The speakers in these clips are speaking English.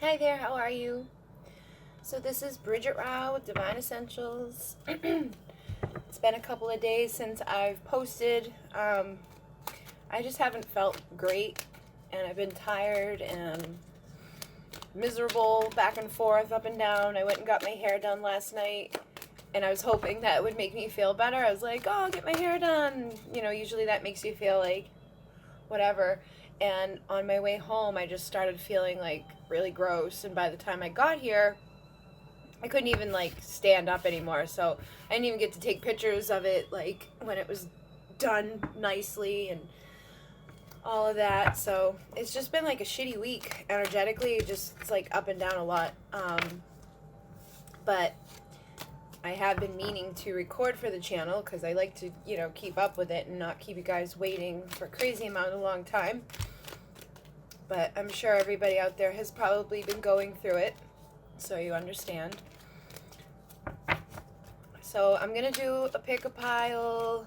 Hi there, how are you? So this is Bridget Rao with Divine Essentials. It's been a couple of days since I've posted. I just haven't felt great, and I've been tired and miserable, back and forth, up and down. I went and got my hair done last night, and I was hoping that would make me feel better. I was like, oh, I'll get my hair done. You know, usually that makes you feel like whatever. And on my way home, I just started feeling like really gross. And by the time I got here, I couldn't even like stand up anymore. So I didn't even get to take pictures of it like when it was done nicely and all of that. So it's just been like a shitty week energetically. Just it's like up and down a lot. But I have been meaning to record for the channel because I like to, you know, keep up with it and not keep you guys waiting for a crazy amount of long time. But I'm sure everybody out there has probably been going through it, so you understand. So I'm going to do a pick-a-pile,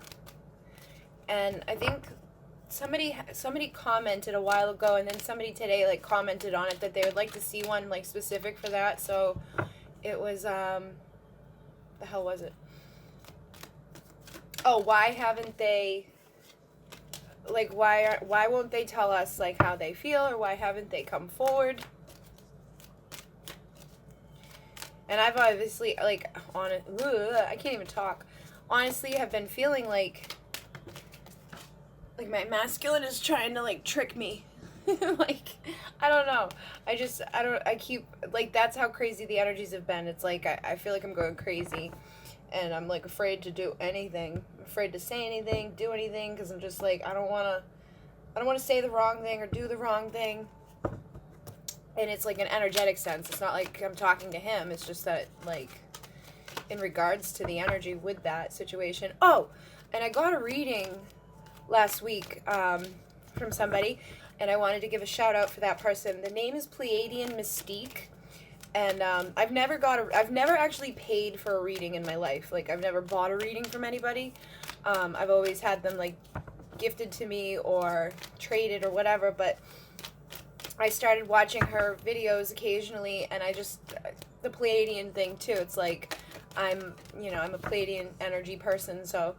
and I think somebody commented a while ago, and then somebody today like commented on it that they would like to see one like specific for that. So it was, the hell was it? Oh, why haven't they... like why won't they tell us like how they feel, or why haven't they come forward? And I've obviously like I can't even talk. Honestly, have been feeling like my masculine is trying to like trick me. Like I don't know. I keep like that's how crazy the energies have been. It's like I feel like I'm going crazy. And I'm like afraid to do anything. I'm afraid to say anything, do anything, because I'm just like I don't want to say the wrong thing or do the wrong thing. And it's like an energetic sense. It's not like I'm talking to him. It's just that like in regards to the energy with that situation. Oh, and I got a reading last week from somebody, and I wanted to give a shout out for that person. The name is Pleiadian Mystique. And I've never actually paid for a reading in my life. Like, I've never bought a reading from anybody. I've always had them, like, gifted to me or traded or whatever. But I started watching her videos occasionally, and the Pleiadian thing, too. It's like, I'm a Pleiadian energy person, so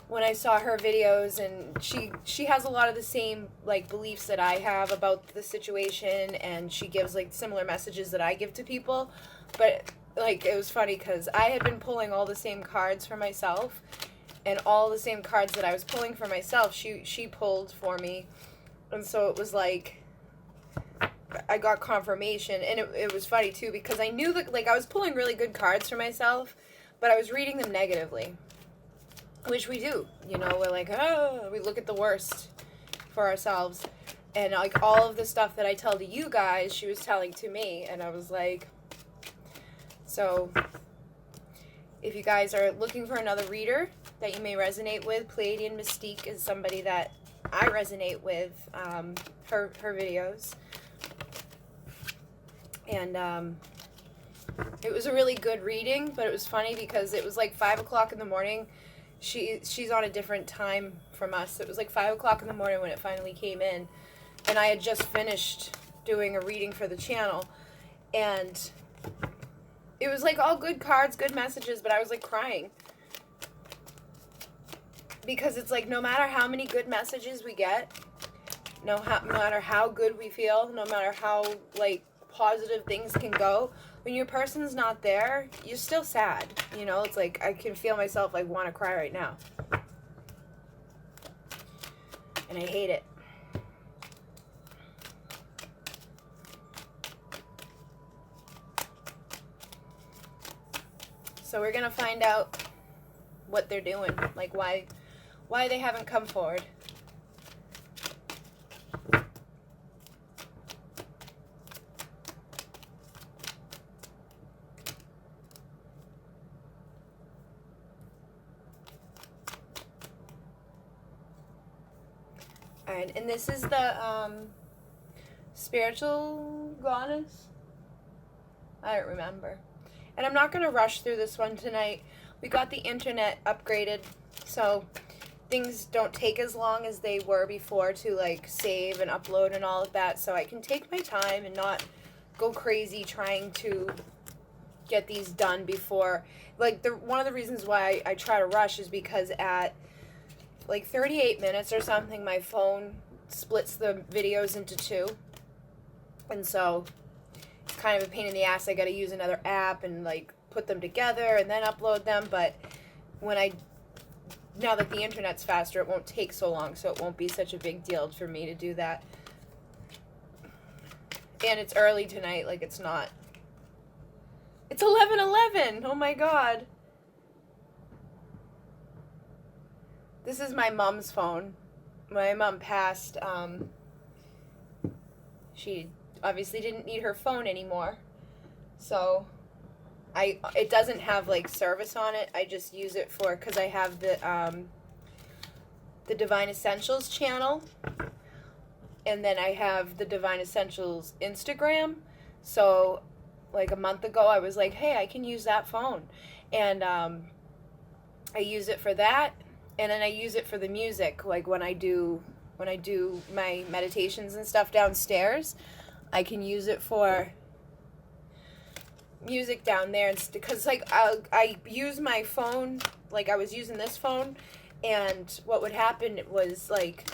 when I saw her videos, and she has a lot of the same like beliefs that I have about the situation, and she gives like similar messages that I give to people. But like it was funny because I had been pulling all the same cards for myself, and all the same cards that I was pulling for myself she pulled for me. And so it was like I got confirmation. And it was funny too because I knew that like I was pulling really good cards for myself, but I was reading them negatively. Which we do, you know, we're like, oh, we look at the worst for ourselves. And like all of the stuff that I tell to you guys, she was telling to me. And I was like, so if you guys are looking for another reader that you may resonate with, Pleiadian Mystique is somebody that I resonate with, her videos. And it was a really good reading, but it was funny because it was like 5 o'clock in the morning. She's on a different time from us. It was like 5 o'clock in the morning when it finally came in, and I had just finished doing a reading for the channel, and it was like all good cards, good messages, but I was like crying because it's like no matter how many good messages we get, no matter how good we feel, no matter how like positive things can go, when your person's not there, you're still sad. You know, it's like I can feel myself like want to cry right now. And I hate it. So we're going to find out what they're doing, like why they haven't come forward. Alright, and this is the spiritual goddess? I don't remember. And I'm not going to rush through this one tonight. We got the internet upgraded, so things don't take as long as they were before to like save and upload and all of that. So I can take my time and not go crazy trying to get these done before, like, one of the reasons why I try to rush is because at like 38 minutes or something, my phone splits the videos into two, and so it's kind of a pain in the ass. I gotta use another app and like put them together and then upload them, but now that the internet's faster, it won't take so long, so it won't be such a big deal for me to do that. And it's early tonight, like it's 11:11. Oh my god. This is my mom's phone. My mom passed. She obviously didn't need her phone anymore. So it doesn't have like service on it. I just use it for, because I have the Divine Essentials channel. And then I have the Divine Essentials Instagram. So like a month ago, I was like, hey, I can use that phone. And I use it for that. And then I use it for the music. Like when I do my meditations and stuff downstairs, I can use it for music down there. Because like I use my phone, like I was using this phone, and what would happen was like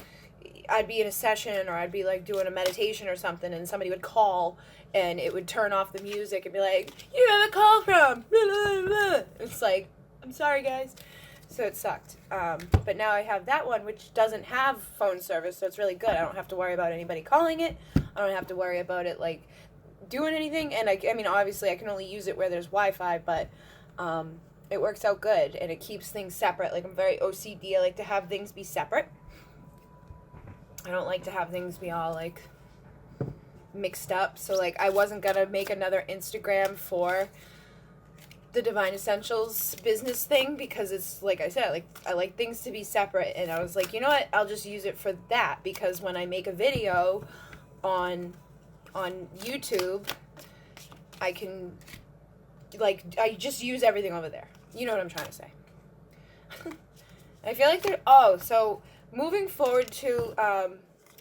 I'd be in a session or I'd be like doing a meditation or something, and somebody would call and it would turn off the music and be like, you have a call from blah, blah, blah. It's like, I'm sorry guys. So it sucked. But now I have that one, which doesn't have phone service, so it's really good. I don't have to worry about anybody calling it. I don't have to worry about it like doing anything. And I mean, obviously I can only use it where there's Wi-Fi, but it works out good and it keeps things separate. Like I'm very OCD. I like to have things be separate. I don't like to have things be all like mixed up. So like I wasn't gonna make another Instagram for the Divine Essentials business thing because it's like I said, like I like things to be separate, and I was like, you know what, I'll just use it for that, because when I make a video on YouTube, I can like I just use everything over there. You know what I'm trying to say. I feel like so moving forward to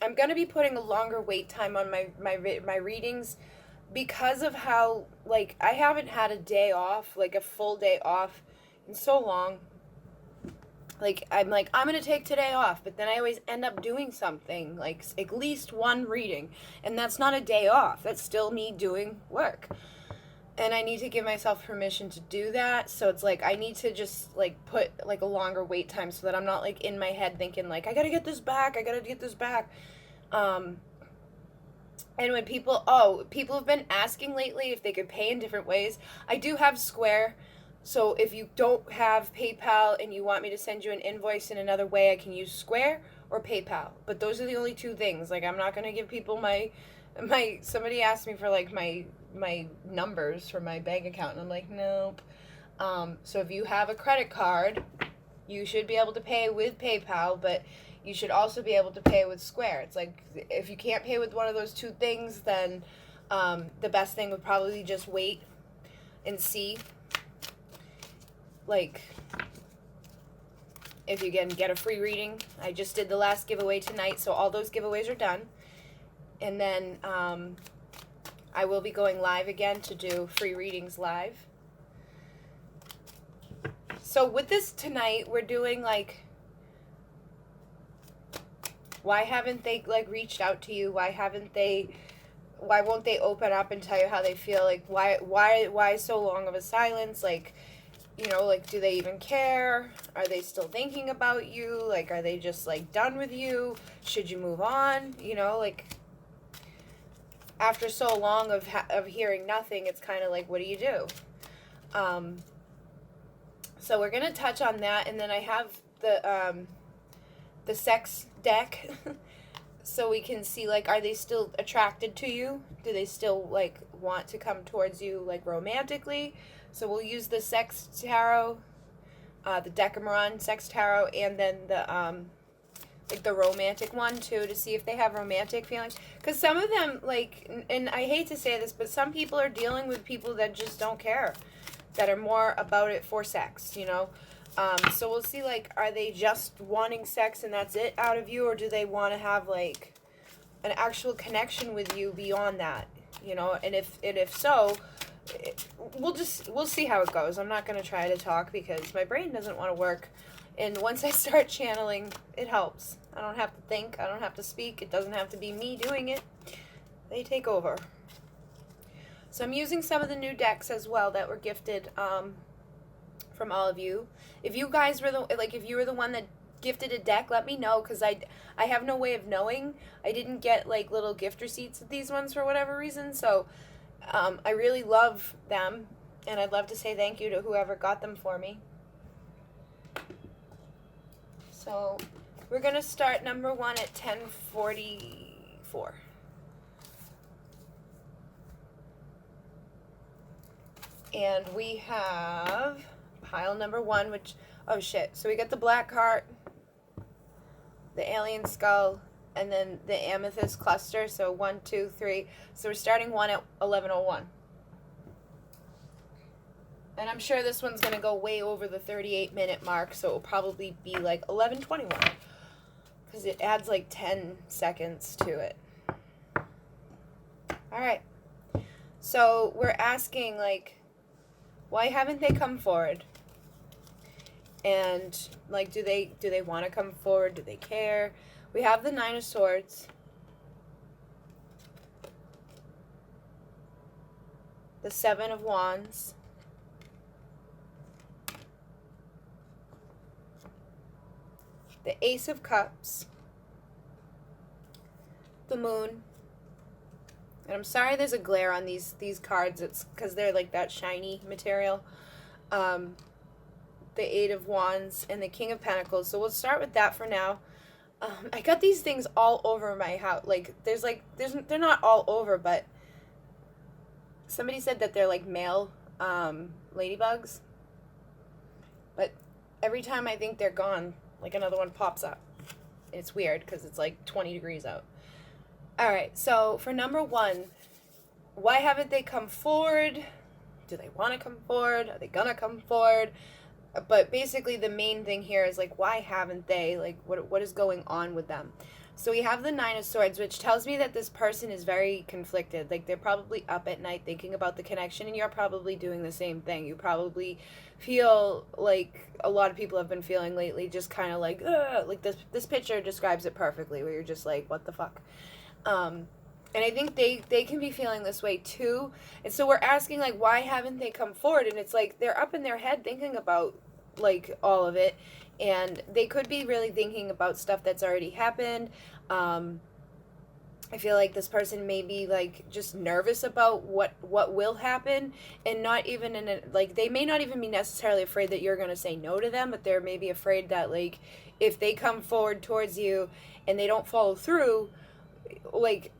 I'm gonna be putting a longer wait time on my readings, because of how, like, I haven't had a day off, like a full day off in so long. Like, I'm going to take today off, but then I always end up doing something, like at least one reading, and that's not a day off. That's still me doing work. And I need to give myself permission to do that, so it's like I need to just, like, put, like, a longer wait time so that I'm not, like, in my head thinking, like, I gotta get this back. And when people have been asking lately if they could pay in different ways. I do have Square, so if you don't have PayPal and you want me to send you an invoice in another way, I can use Square or PayPal. But those are the only two things. Like, I'm not going to give people somebody asked me for, like, my numbers for my bank account, and I'm like, nope. So if you have a credit card, you should be able to pay with PayPal, but you should also be able to pay with Square. It's like, if you can't pay with one of those two things, then the best thing would probably just wait and see, like, if you can get a free reading. I just did the last giveaway tonight, so all those giveaways are done. And then I will be going live again to do free readings live. So with this tonight, we're doing, like, why haven't they, like, reached out to you? Why won't they open up and tell you how they feel? Like, why so long of a silence? Like, you know, like, do they even care? Are they still thinking about you? Like, are they just, like, done with you? Should you move on? You know, like, after so long of hearing nothing, it's kind of like, what do you do? So we're going to touch on that, and then I have the sex deck so we can see, like, are they still attracted to you? Do they still, like, want to come towards you, like, romantically? So we'll use the Sex Tarot, the Decameron Sex Tarot, and then the romantic one too, to see if they have romantic feelings. Because some of them, like, and I hate to say this, but some people are dealing with people that just don't care, that are more about it for sex, you know? So we'll see, like, are they just wanting sex and that's it out of you, or do they want to have, like, an actual connection with you beyond that? you know, and if so, we'll see how it goes. I'm not going to try to talk because my brain doesn't want to work. And once I start channeling, it helps. I don't have to think. I don't have to speak. It doesn't have to be me doing it. They take over. So I'm using some of the new decks as well that were gifted from all of you. If you guys were if you were the one that gifted a deck, let me know, because I have no way of knowing. I didn't get like little gift receipts of these ones for whatever reason. So I really love them, and I'd love to say thank you to whoever got them for me. So we're going to start number 1 at 10:44. And we have pile number 1, which, oh shit. So we got the black heart, the alien skull, and then the amethyst cluster. So 1, 2, 3. So we're starting 1 at 11:01. And I'm sure this one's going to go way over the 38-minute mark, so it will probably be like 11:21. Because it adds like 10 seconds to it. Alright. So we're asking, like, why haven't they come forward? And, like, do they want to come forward? Do they care? We have the 9 of Swords. The 7 of Wands. The Ace of Cups. The Moon. And I'm sorry there's a glare on these cards. It's because they're like that shiny material. The 8 of Wands and the King of Pentacles. So we'll start with that for now. I got these things all over my house. Like, they're not all over, but somebody said that they're like male ladybugs. But every time I think they're gone, like another one pops up. It's weird because it's like 20 degrees out. All right, so for number 1, why haven't they come forward? Do they want to come forward? Are they gonna come forward? But basically the main thing here is like, why haven't they? Like, what is going on with them? So we have the 9 of Swords, which tells me that this person is very conflicted. Like, they're probably up at night thinking about the connection, and you're probably doing the same thing. You probably feel like a lot of people have been feeling lately, just kind of like, ugh. Like this picture describes it perfectly, where you're just like, what the fuck? And I think they can be feeling this way too. And so we're asking, like, why haven't they come forward? And it's like they're up in their head thinking about, like, all of it. And they could be really thinking about stuff that's already happened. I feel like this person may be, like, just nervous about what will happen, and not even in a, like, they may not even be necessarily afraid that you're going to say no to them, but they're maybe afraid that, like, if they come forward towards you and they don't follow through, like,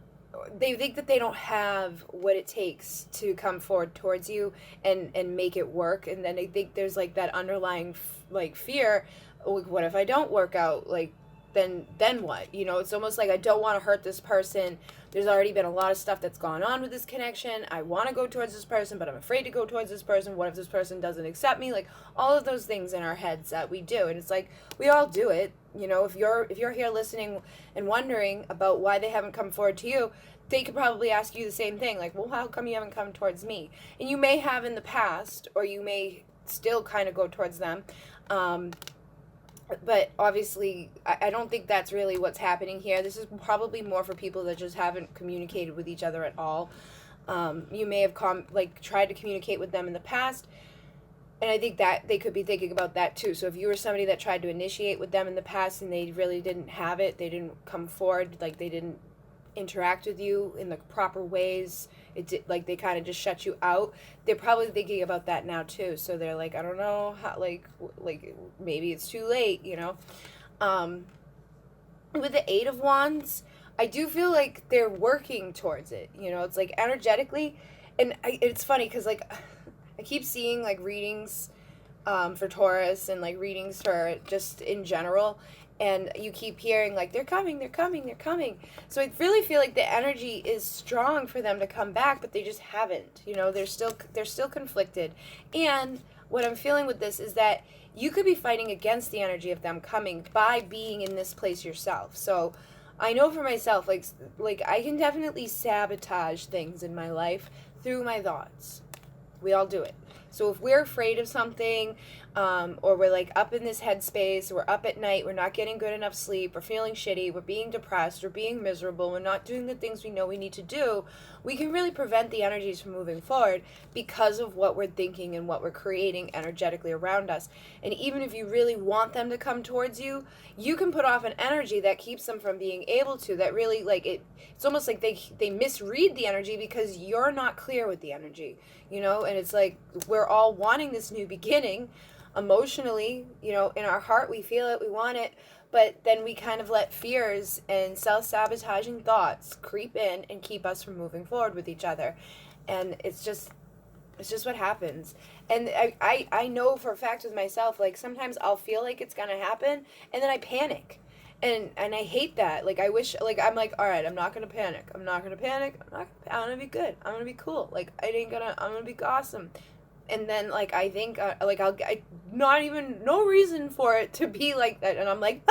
they think that they don't have what it takes to come forward towards you and make it work. And then they think there's, like, that underlying, like, fear, like, what if I don't work out? Like, then what? You know, it's almost like, I don't want to hurt this person. There's already been a lot of stuff that's gone on with this connection. I want to go towards this person, but I'm afraid to go towards this person. What if this person doesn't accept me? Like, all of those things in our heads that we do. And it's like, we all do it. You know, if you're here listening and wondering about why they haven't come forward to you, they could probably ask you the same thing. Like, well, how come you haven't come towards me? And you may have in the past, or you may still kind of go towards them. But obviously, I don't think that's really what's happening here. This is probably more for people that just haven't communicated with each other at all. You may have tried to communicate with them in the past, and I think that they could be thinking about that too. So if you were somebody that tried to initiate with them in the past and they really didn't have it, they didn't come forward, like, they didn't interact with you in the proper ways, like, they kind of just shut you out, they're probably thinking about that now too. So they're like, I don't know how, like maybe it's too late, you know. With the 8 of Wands, I do feel like they're working towards it, you know. It's like energetically, and it's funny because, like, I keep seeing, like, readings for Taurus and, like, readings for just in general, and you keep hearing, like, they're coming. So I really feel like the energy is strong for them to come back, but they just haven't. You know, they're still conflicted. And what I'm feeling with this is that you could be fighting against the energy of them coming by being in this place yourself. So I know for myself, like I can definitely sabotage things in my life through my thoughts. We all do it. So if we're afraid of something, or we're like up in this headspace, we're up at night, we're not getting good enough sleep, we're feeling shitty, we're being depressed, we're being miserable, we're not doing the things we know we need to do, we can really prevent the energies from moving forward because of what we're thinking and what we're creating energetically around us. And even if you really want them to come towards you, you can put off an energy that keeps them from being able to, that really, like, it's almost like they misread the energy because you're not clear with the energy, you know. And it's like we're all wanting this new beginning emotionally, you know, in our heart we feel it, we want it, but then we kind of let fears and self-sabotaging thoughts creep in and keep us from moving forward with each other. And it's just what happens. And I know for a fact with myself, like sometimes I'll feel like it's gonna happen and then I panic. And I hate that. Like I wish, like I'm like, all right, I'm not gonna panic. I'm gonna be good. I'm gonna be cool. Like I'm gonna be awesome. And then like I think like I not even no reason for it to be like that, and I'm like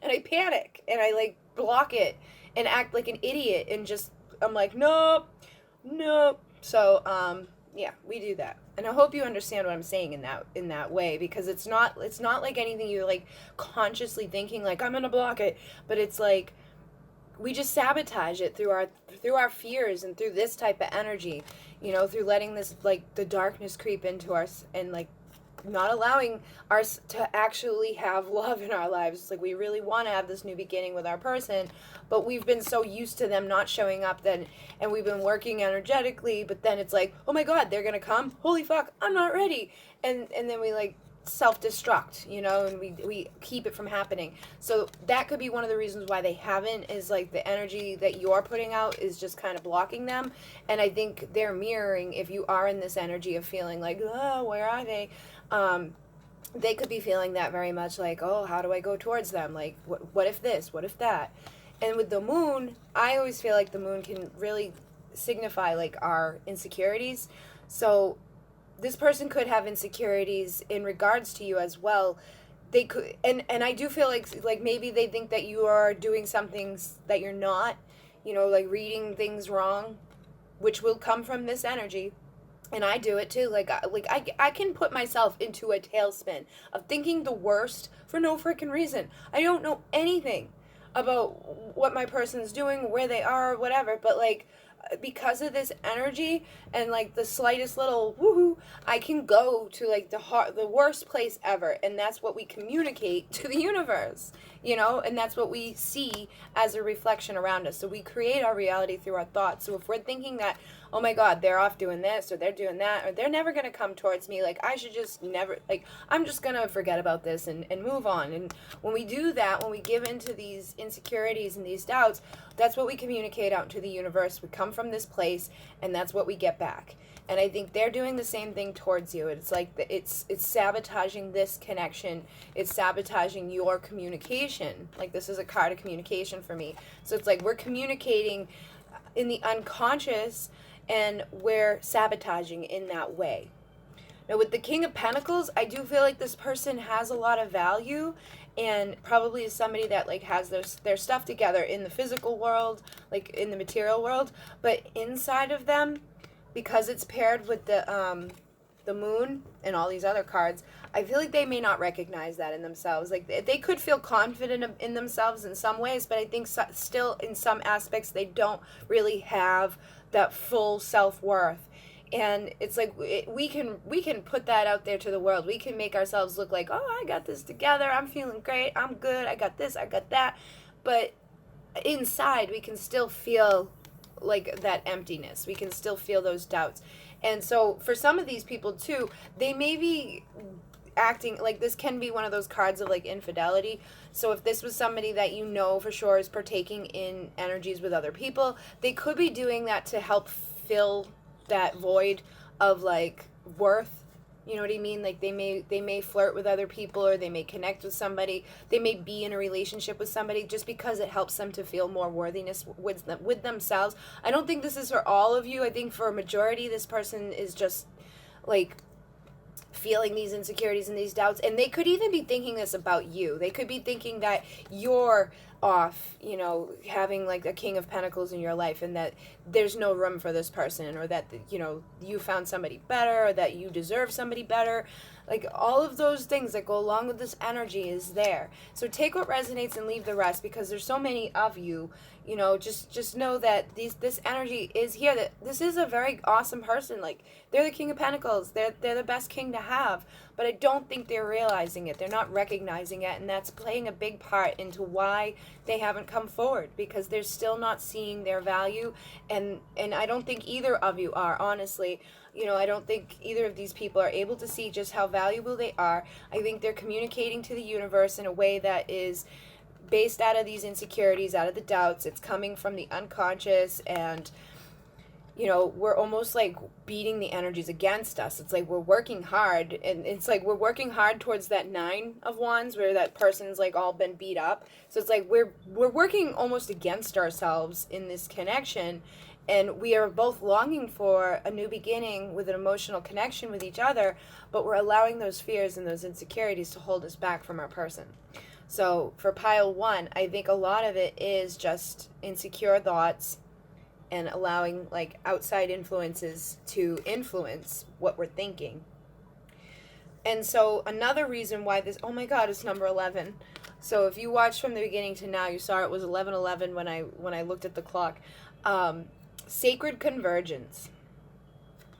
and I panic and I like block it and act like an idiot and just I'm like nope. So yeah, we do that. And I hope you understand what I'm saying in that way, because it's not like anything you're like consciously thinking like I'm gonna block it, but it's like we just sabotage it through our fears and through this type of energy, you know, through letting this like the darkness creep into us and like not allowing us to actually have love in our lives. Like we really want to have this new beginning with our person, but we've been so used to them not showing up then, and we've been working energetically, but then it's like, oh my god, they're gonna come, holy fuck, I'm not ready, and then we like self-destruct, you know, and we keep it from happening. So that could be one of the reasons why they haven't, is like the energy that you're putting out is just kind of blocking them. And I think they're mirroring, if you are in this energy of feeling like, oh, where are they could be feeling that very much, like, oh, how do I go towards them, like what if this, what if that. And with the moon, I always feel like the moon can really signify like our insecurities. So this person could have insecurities in regards to you as well. They could, and I do feel like maybe they think that you are doing some things that you're not, you know, like reading things wrong, which will come from this energy. And I do it too. Like I can put myself into a tailspin of thinking the worst for no freaking reason. I don't know anything about what my person's doing, where they are, whatever, but like because of this energy and like the slightest little woohoo, I can go to like the worst place ever, and that's what we communicate to the universe, you know, and that's what we see as a reflection around us. So we create our reality through our thoughts. So if we're thinking that, oh my god, they're off doing this or they're doing that or they're never going to come towards me, like I should just never, like I'm just going to forget about this and move on. And when we do that, when we give into these insecurities and these doubts, that's what we communicate out to the universe. We come from this place and that's what we get back. And I think they're doing the same thing towards you. It's like it's sabotaging this connection. It's sabotaging your communication. Like this is a card of communication for me. So it's like we're communicating in the unconscious and we're sabotaging in that way. Now with the King of Pentacles, I do feel like this person has a lot of value and probably is somebody that like has their stuff together in the physical world, like in the material world, but inside of them, because it's paired with the moon and all these other cards, I feel like they may not recognize that in themselves. Like they could feel confident in themselves in some ways, but I think still in some aspects they don't really have that full self-worth. And it's like we can put that out there to the world. We can make ourselves look like, oh, I got this together, I'm feeling great, I'm good, I got this, I got that. But inside we can still feel like that emptiness. We can still feel those doubts. And so for some of these people too, they may be acting like, this can be one of those cards of like infidelity. So if this was somebody that you know for sure is partaking in energies with other people, they could be doing that to help fill that void of like worth. You know what I mean? Like they may flirt with other people, or they may connect with somebody. They may be in a relationship with somebody just because it helps them to feel more worthiness with themselves. I don't think this is for all of you. I think for a majority, this person is just like feeling these insecurities and these doubts, and they could even be thinking this about you. They could be thinking that you're off, you know, having like a king of pentacles in your life, and that there's no room for this person, or that, you know, you found somebody better, or that you deserve somebody better. Like, all of those things that go along with this energy is there. So take what resonates and leave the rest, because there's so many of you. You know, just know that this energy is here, that this is a very awesome person. Like, they're the king of pentacles, they're the best king to have, but I don't think they're realizing it. They're not recognizing it, and that's playing a big part into why they haven't come forward, because they're still not seeing their value. And I don't think either of you are, honestly. You know, I don't think either of these people are able to see just how valuable they are. I think they're communicating to the universe in a way that is based out of these insecurities, out of the doubts. It's coming from the unconscious, and, you know, we're almost like beating the energies against us. It's like we're working hard, and it's like we're working hard towards that 9 of Wands, where that person's like all been beat up. So it's like we're working almost against ourselves in this connection, and we are both longing for a new beginning with an emotional connection with each other, but we're allowing those fears and those insecurities to hold us back from our person. So for pile 1, I think a lot of it is just insecure thoughts and allowing like outside influences to influence what we're thinking. And so another reason why this, oh my God, it's number 11. So if you watched from the beginning to now, you saw it was 11:11 when I looked at the clock. Sacred convergence.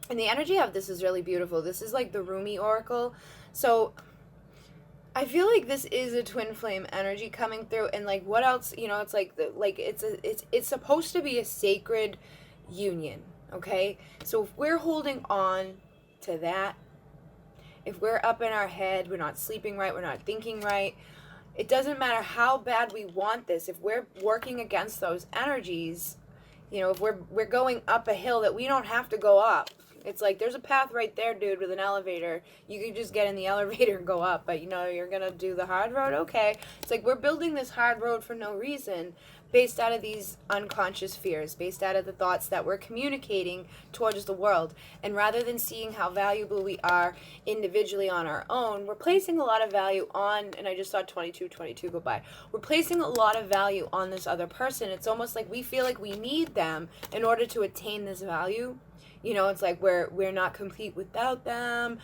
And the energy of this is really beautiful. This is like the Rumi Oracle. So I feel like this is a twin flame energy coming through, and like what else, you know, it's like it's supposed to be a sacred union, okay? So if we're holding on to that, if we're up in our head, we're not sleeping right, we're not thinking right, it doesn't matter how bad we want this, if we're working against those energies, you know, if we're going up a hill that we don't have to go up. It's like, there's a path right there, dude, with an elevator. You can just get in the elevator and go up, but, you know, you're going to do the hard road? Okay. It's like we're building this hard road for no reason, based out of these unconscious fears, based out of the thoughts that we're communicating towards the world. And rather than seeing how valuable we are individually on our own, we're placing a lot of value on, and I just saw 22 go by. We're placing a lot of value on this other person. It's almost like we feel like we need them in order to attain this value. You know, it's like we're not complete without them.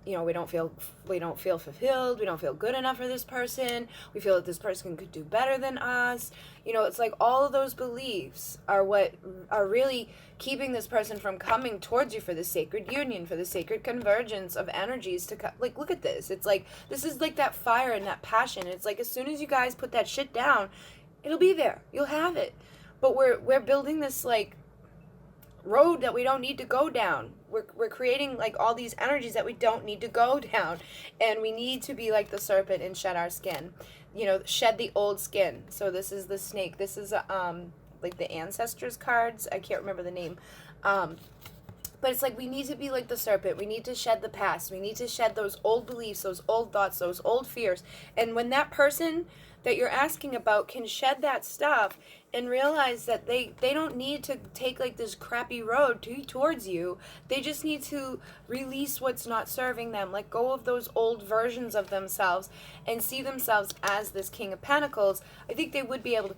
You know, we don't feel fulfilled. We don't feel good enough for this person. We feel that this person could do better than us. You know, it's like all of those beliefs are what are really keeping this person from coming towards you for the sacred union, for the sacred convergence of energies to like, look at this. It's like, this is like that fire and that passion. It's like, as soon as you guys put that shit down, it'll be there. You'll have it. But we're building this like road that we don't need to go down. We're creating like all these energies that we don't need to go down, and we need to be like the serpent and shed our skin, you know, shed the old skin. So this is the snake. This is like the ancestors cards. I can't remember the name, but it's like we need to be like the serpent. We need to shed the past. We need to shed those old beliefs, those old thoughts, those old fears. And when that person that you're asking about can shed that stuff and realize that they don't need to take like this crappy road towards you. They just need to release what's not serving them, let go of those old versions of themselves, and see themselves as this King of Pentacles. I think they would be able to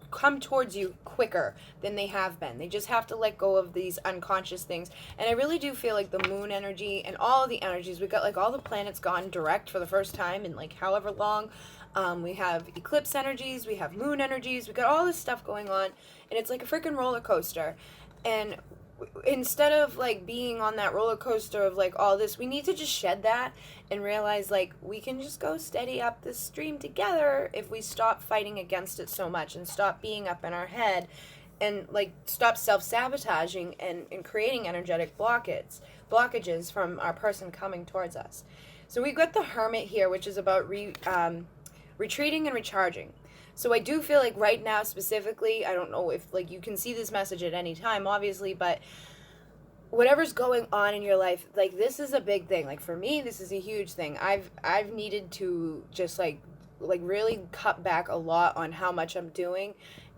come towards you quicker than they have been. They just have to let go of these unconscious things. And I really do feel like the moon energy and all of the energies, we've got like all the planets gone direct for the first time in like however long. We have eclipse energies, we have moon energies, we got all this stuff going on, and it's like a freaking roller coaster. And instead of like being on that roller coaster of like all this, we need to just shed that and realize like we can just go steady up this stream together if we stop fighting against it so much and stop being up in our head and like stop self-sabotaging and creating energetic blockages from our person coming towards us. So we've got the Hermit here, which is about retreating and recharging. So I do feel like right now specifically, I don't know if like you can see this message at any time, obviously, but whatever's going on in your life, like this is a big thing. Like for me, this is a huge thing. I've needed to just like really cut back a lot on how much I'm doing,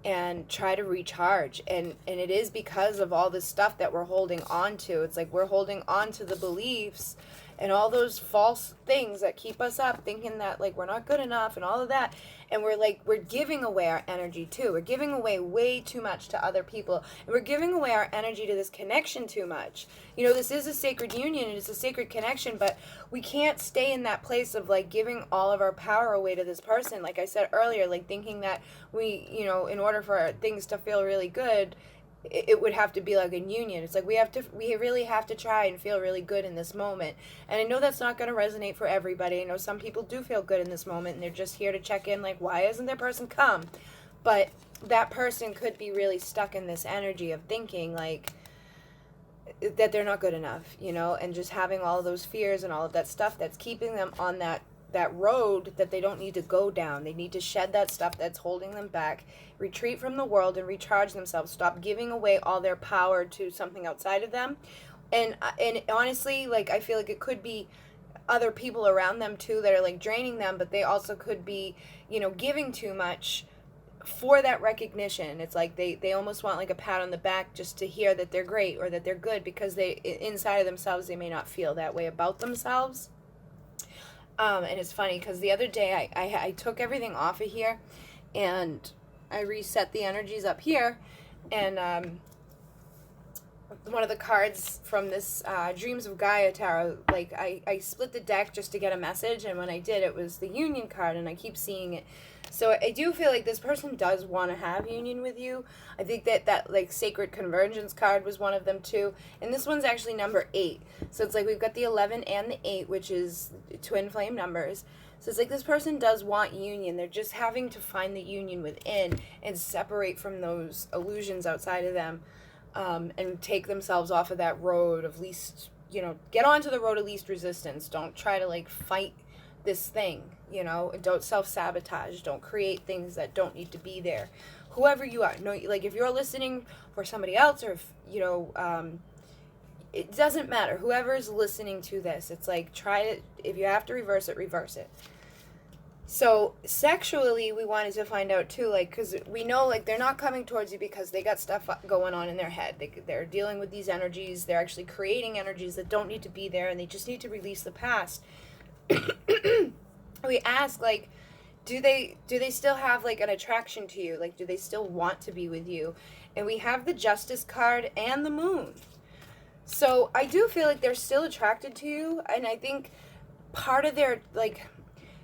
and try to recharge. And it is because of all this stuff that we're holding on to. It's like we're holding on to the beliefs and all those false things that keep us up, thinking that like we're not good enough and all of that. And we're giving away our energy too. We're giving away way too much to other people, and we're giving away our energy to this connection too much. You know, this is a sacred union, and it's a sacred connection, but we can't stay in that place of like giving all of our power away to this person. Like I said earlier, like thinking that we, you know, in order for things to feel really good, it would have to be like a union. It's like we really have to try and feel really good in this moment. And I know that's not going to resonate for everybody. I know some people do feel good in this moment, and they're just here to check in, like, why isn't their person come? But that person could be really stuck in this energy of thinking like that they're not good enough, you know, and just having all of those fears and all of that stuff that's keeping them on that road that they don't need to go down. They need to shed that stuff that's holding them back, retreat from the world and recharge themselves, stop giving away all their power to something outside of them. And honestly, like, I feel like it could be other people around them too that are like draining them, but they also could be, you know, giving too much for that recognition. It's like they almost want like a pat on the back just to hear that they're great or that they're good, because they inside of themselves they may not feel that way about themselves. And it's funny because the other day I took everything off of here and I reset the energies up here, and one of the cards from this Dreams of Gaia tarot, like I split the deck just to get a message, and when I did, it was the union card, and I keep seeing it. So I do feel like this person does want to have union with you. I think that like Sacred Convergence card was one of them too. And this one's actually number 8. So it's like we've got the 11 and the 8, which is twin flame numbers. So it's like this person does want union. They're just having to find the union within and separate from those illusions outside of them, and take themselves off of that road of least, you know, get onto the road of least resistance. Don't try to like fight this thing, you know. Don't self-sabotage. Don't create things that don't need to be there. Whoever you are, no, like if you're listening for somebody else, or if, you know, it doesn't matter. Whoever's listening to this, it's like, try to, if you have to reverse it, reverse it. So sexually, we wanted to find out too, like, because we know like they're not coming towards you because they got stuff going on in their head. They're dealing with these energies. They're actually creating energies that don't need to be there, and they just need to release the past. We ask, like, do they still have like an attraction to you? Like, do they still want to be with you? And we have the Justice card and the Moon. So I do feel like they're still attracted to you, and I think part of their, like,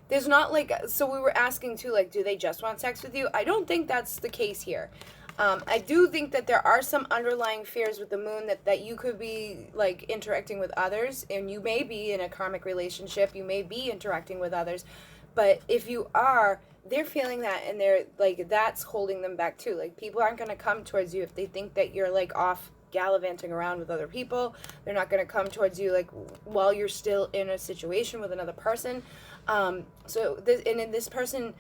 there's not like, so we were asking too, like, do they just want sex with you? I don't think that's the case here. I do think that there are some underlying fears with the Moon that you could be like interacting with others, and you may be in a karmic relationship, you may be interacting with others, but if you are, they're feeling that, and they're like, that's holding them back too. Like, people aren't going to come towards you if they think that you're like off gallivanting around with other people. They're not going to come towards you like while you're still in a situation with another person. So this person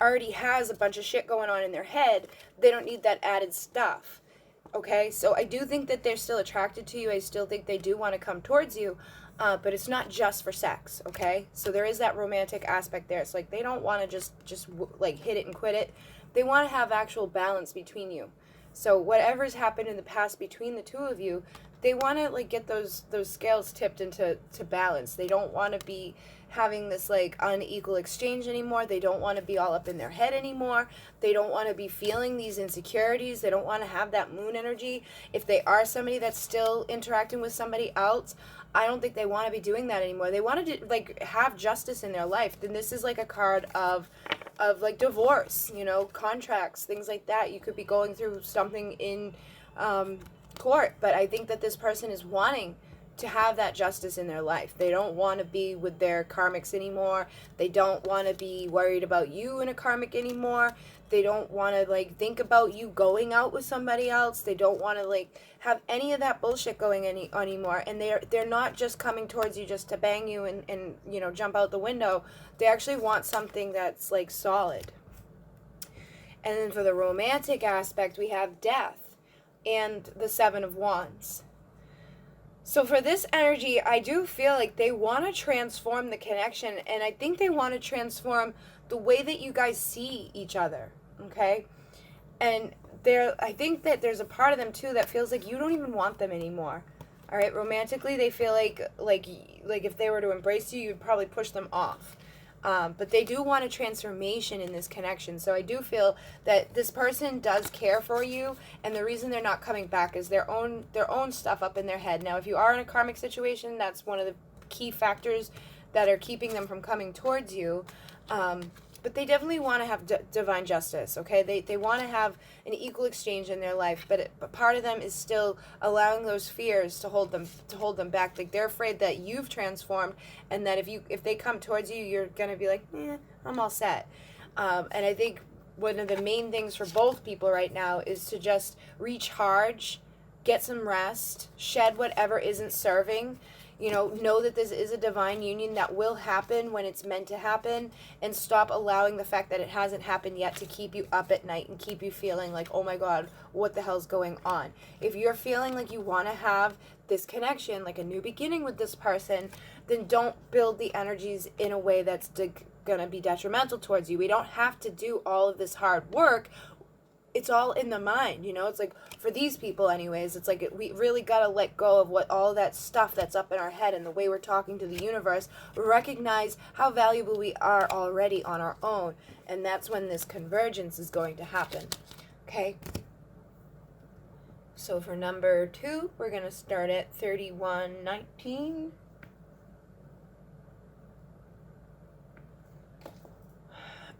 already has a bunch of shit going on in their head. They don't need that added stuff. Okay, so I do think that they're still attracted to you. I still think they do want to come towards you, but it's not just for sex. Okay, so there is that romantic aspect there. It's like they don't want to just like hit it and quit it. They want to have actual balance between you. So whatever's happened in the past between the two of you, they want to like get those scales tipped into balance. They don't want to be having this like unequal exchange anymore. They don't want to be all up in their head anymore. They don't want to be feeling these insecurities. They don't want to have that Moon energy. If they are somebody that's still interacting with somebody else, I don't think they want to be doing that anymore. They want to like have justice in their life. Then this is like a card of like divorce, you know, contracts, things like that. You could be going through something in court, but I think that this person is wanting to have that justice in their life. They don't want to be with their karmics anymore. They don't want to be worried about you in a karmic anymore. They don't want to like think about you going out with somebody else. They don't want to like have any of that bullshit going anymore. And they're not just coming towards you just to bang you and you know, jump out the window. They actually want something that's like solid. And then for the romantic aspect, we have Death and the 7 of Wands. So for this energy, I do feel like they want to transform the connection, and I think they want to transform the way that you guys see each other, okay? And I think that there's a part of them too that feels like you don't even want them anymore. All right, romantically, they feel like if they were to embrace you, you'd probably push them off. But they do want a transformation in this connection. So I do feel that this person does care for you, and the reason they're not coming back is their own stuff up in their head. Now, if you are in a karmic situation, that's one of the key factors that are keeping them from coming towards you. But they definitely want to have divine justice, okay? They want to have an equal exchange in their life, but part of them is still allowing those fears to hold them back. Like, they're afraid that you've transformed, and that if they come towards you, you're gonna be like, I'm all set. And I think one of the main things for both people right now is to just recharge, get some rest, shed whatever isn't serving. Know that this is a divine union that will happen when it's meant to happen, and stop allowing the fact that it hasn't happened yet to keep you up at night and keep you feeling like, oh my God, what the hell's going on? If you're feeling like you want to have this connection, like a new beginning with this person, then don't build the energies in a way that's going to be detrimental towards you. We don't have to do all of this hard work. It's all in the mind, it's like, for these people anyways, it's like we really got to let go of all that stuff that's up in our head, and the way we're talking to the universe, recognize how valuable we are already on our own, and that's when this convergence is going to happen. Okay, so for number 2, we're going to start at 3119.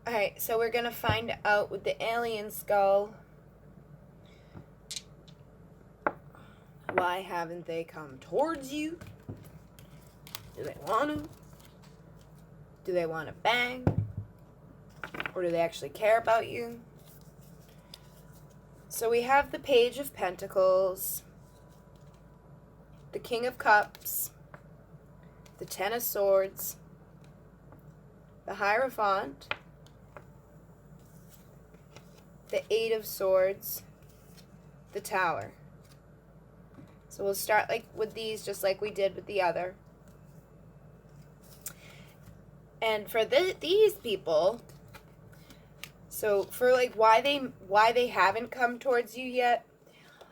Alright, so we're going to find out with the alien skull, why haven't they come towards you? Do they want to? Do they want to bang? Or do they actually care about you? So we have the Page of Pentacles, the King of Cups, the Ten of Swords, the Hierophant, the Eight of Swords, the Tower. So we'll start with these just like we did with the other. And for these people, so for why they haven't come towards you yet,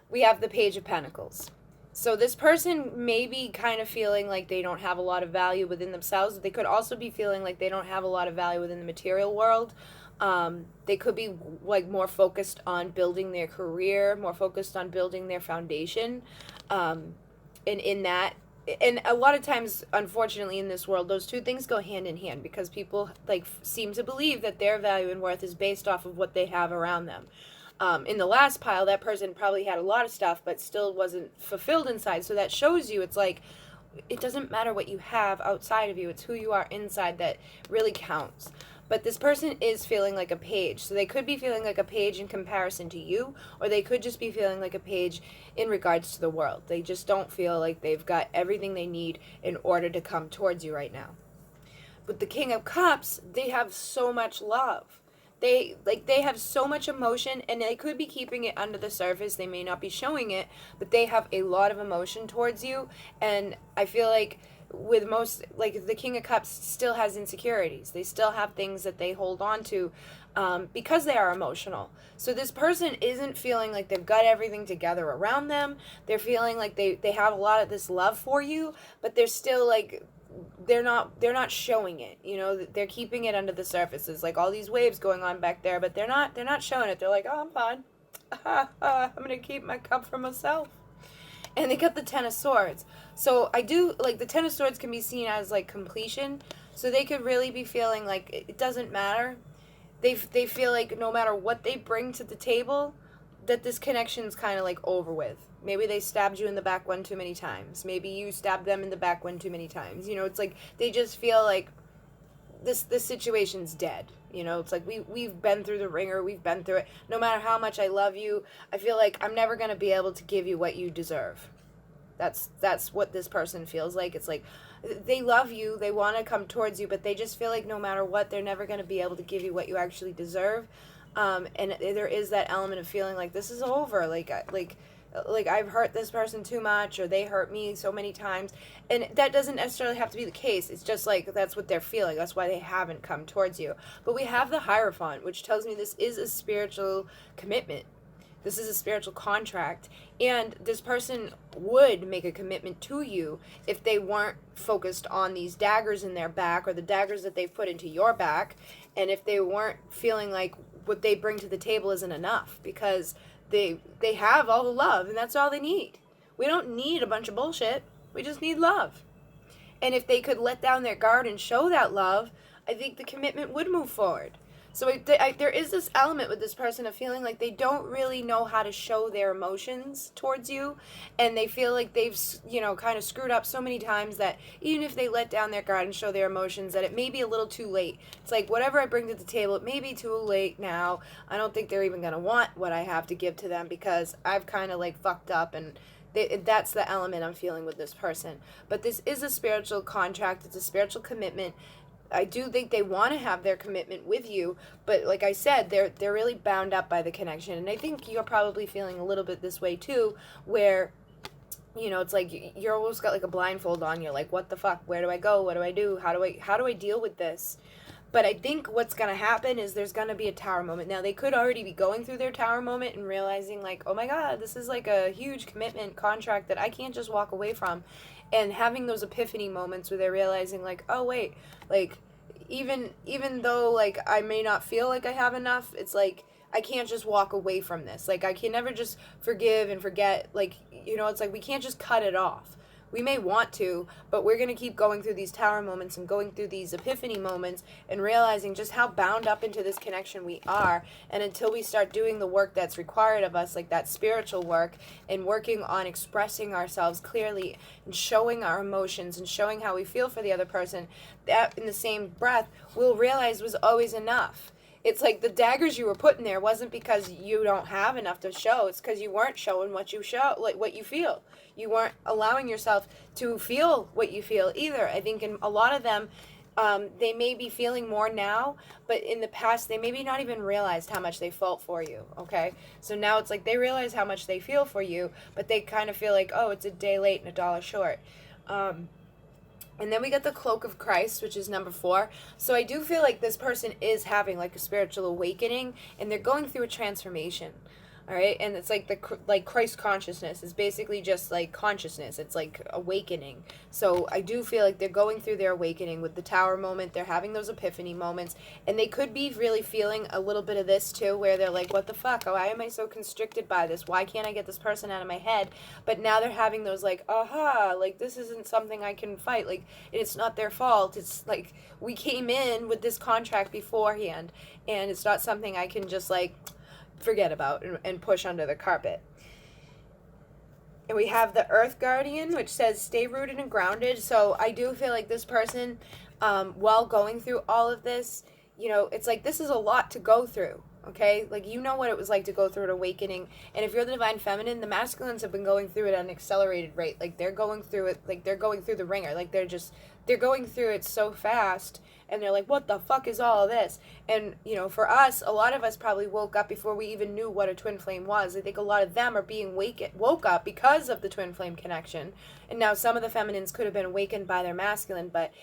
we have the Page of Pentacles. So this person may be kind of feeling like they don't have a lot of value within themselves. They could also be feeling like they don't have a lot of value within the material world. They could be more focused on building their career, more focused on building their foundation. And in that, and a lot of times, unfortunately, in this world, those two things go hand in hand, because people seem to believe that their value and worth is based off of what they have around them. In the last pile, that person probably had a lot of stuff, but still wasn't fulfilled inside. So that shows you, it's like, it doesn't matter what you have outside of you. It's who you are inside that really counts. But this person is feeling like a page. So they could be feeling like a page in comparison to you, or they could just be feeling like a page in regards to the world. They just don't feel like they've got everything they need in order to come towards you right now. With the King of Cups, they have so much love. They have so much emotion, and they could be keeping it under the surface. They may not be showing it, but they have a lot of emotion towards you. And I feel like with most, the King of Cups still has insecurities. They still have things that they hold on to because they are emotional. So this person isn't feeling like they've got everything together around them. They're feeling like they have a lot of this love for you, but they're still they're not showing it. They're keeping it under the surface. There's all these waves going on back there, but they're not showing it. They're like, oh, I'm fine. I'm gonna keep my cup for myself. And they got the Ten of Swords. So I do, the Ten of Swords can be seen as, completion. So they could really be feeling like it doesn't matter. They feel like no matter what they bring to the table, that this connection's kind of, over with. Maybe they stabbed you in the back one too many times. Maybe you stabbed them in the back one too many times. It's they just feel like this situation's dead. It's we've been through the ringer, we've been through it. No matter how much I love you, I feel like I'm never going to be able to give you what you deserve. That's what this person feels like. It's they love you, they want to come towards you, but they just feel like no matter what, they're never going to be able to give you what you actually deserve. And there is that element of feeling like this is over. like I've hurt this person too much, or they hurt me so many times. And that doesn't necessarily have to be the case. It's just like that's what they're feeling. That's why they haven't come towards you. But we have the Hierophant, which tells me this is a spiritual commitment. This is a spiritual contract. And this person would make a commitment to you if they weren't focused on these daggers in their back, or the daggers that they've put into your back, and if they weren't feeling like what they bring to the table isn't enough, because they have all the love, and that's all they need. We don't need a bunch of bullshit. We just need love. And if they could let down their guard and show that love, I think the commitment would move forward. So there is this element with this person of feeling like they don't really know how to show their emotions towards you, and they feel like they've, kind of screwed up so many times that even if they let down their guard and show their emotions, that it may be a little too late. It's like, whatever I bring to the table, it may be too late now. I don't think they're even going to want what I have to give to them, because I've kind of like fucked up, and that's the element I'm feeling with this person. But this is a spiritual contract. It's a spiritual commitment. I do think they want to have their commitment with you, but like I said, they're really bound up by the connection. And I think you're probably feeling a little bit this way too, where, it's like you're almost got like a blindfold on. You're like, what the fuck? Where do I go? What do I do? How do I deal with this? But I think what's going to happen is there's going to be a tower moment. Now, they could already be going through their tower moment and realizing, like, oh my God, this is like a huge commitment contract that I can't just walk away from. And having those epiphany moments where they're realizing, like, oh, wait, like, even though, like, I may not feel like I have enough, it's like, I can't just walk away from this. Like, I can never just forgive and forget. Like, it's like we can't just cut it off. We may want to, but we're going to keep going through these tower moments and going through these epiphany moments and realizing just how bound up into this connection we are. And until we start doing the work that's required of us, like that spiritual work, and working on expressing ourselves clearly and showing our emotions and showing how we feel for the other person, that in the same breath we'll realize was always enough. It's like the daggers you were putting there wasn't because you don't have enough to show. It's because you weren't showing what you show, like what you feel. You weren't allowing yourself to feel what you feel either. I think in a lot of them, they may be feeling more now, but in the past, they maybe not even realized how much they felt for you, okay? So now it's like they realize how much they feel for you, but they kind of feel like, oh, it's a day late and a dollar short. And then we got the Cloak of Christ, which is number 4. So I do feel like this person is having like a spiritual awakening, and they're going through a transformation. All right, and it's like Christ consciousness is basically just like consciousness. It's like awakening. So I do feel like they're going through their awakening with the tower moment. They're having those epiphany moments, and they could be really feeling a little bit of this too, where they're like, what the fuck? Why am I so constricted by this? Why can't I get this person out of my head? But now they're having those like, aha, like this isn't something I can fight. Like it's not their fault. It's like we came in with this contract beforehand, and it's not something I can just like forget about and push under the carpet. And we have the Earth Guardian, which says stay rooted and grounded. So I do feel like this person, while going through all of this, it's like this is a lot to go through. Okay, like what it was like to go through an awakening. And if you're the divine feminine, the masculines have been going through it at an accelerated rate. Like they're going through it, like they're going through the ringer. Like they're going through it so fast, and they're like, what the fuck is all of this? And for us, a lot of us probably woke up before we even knew what a twin flame was. I think a lot of them are being woke up because of the twin flame connection. And now some of the feminines could have been awakened by their masculine, but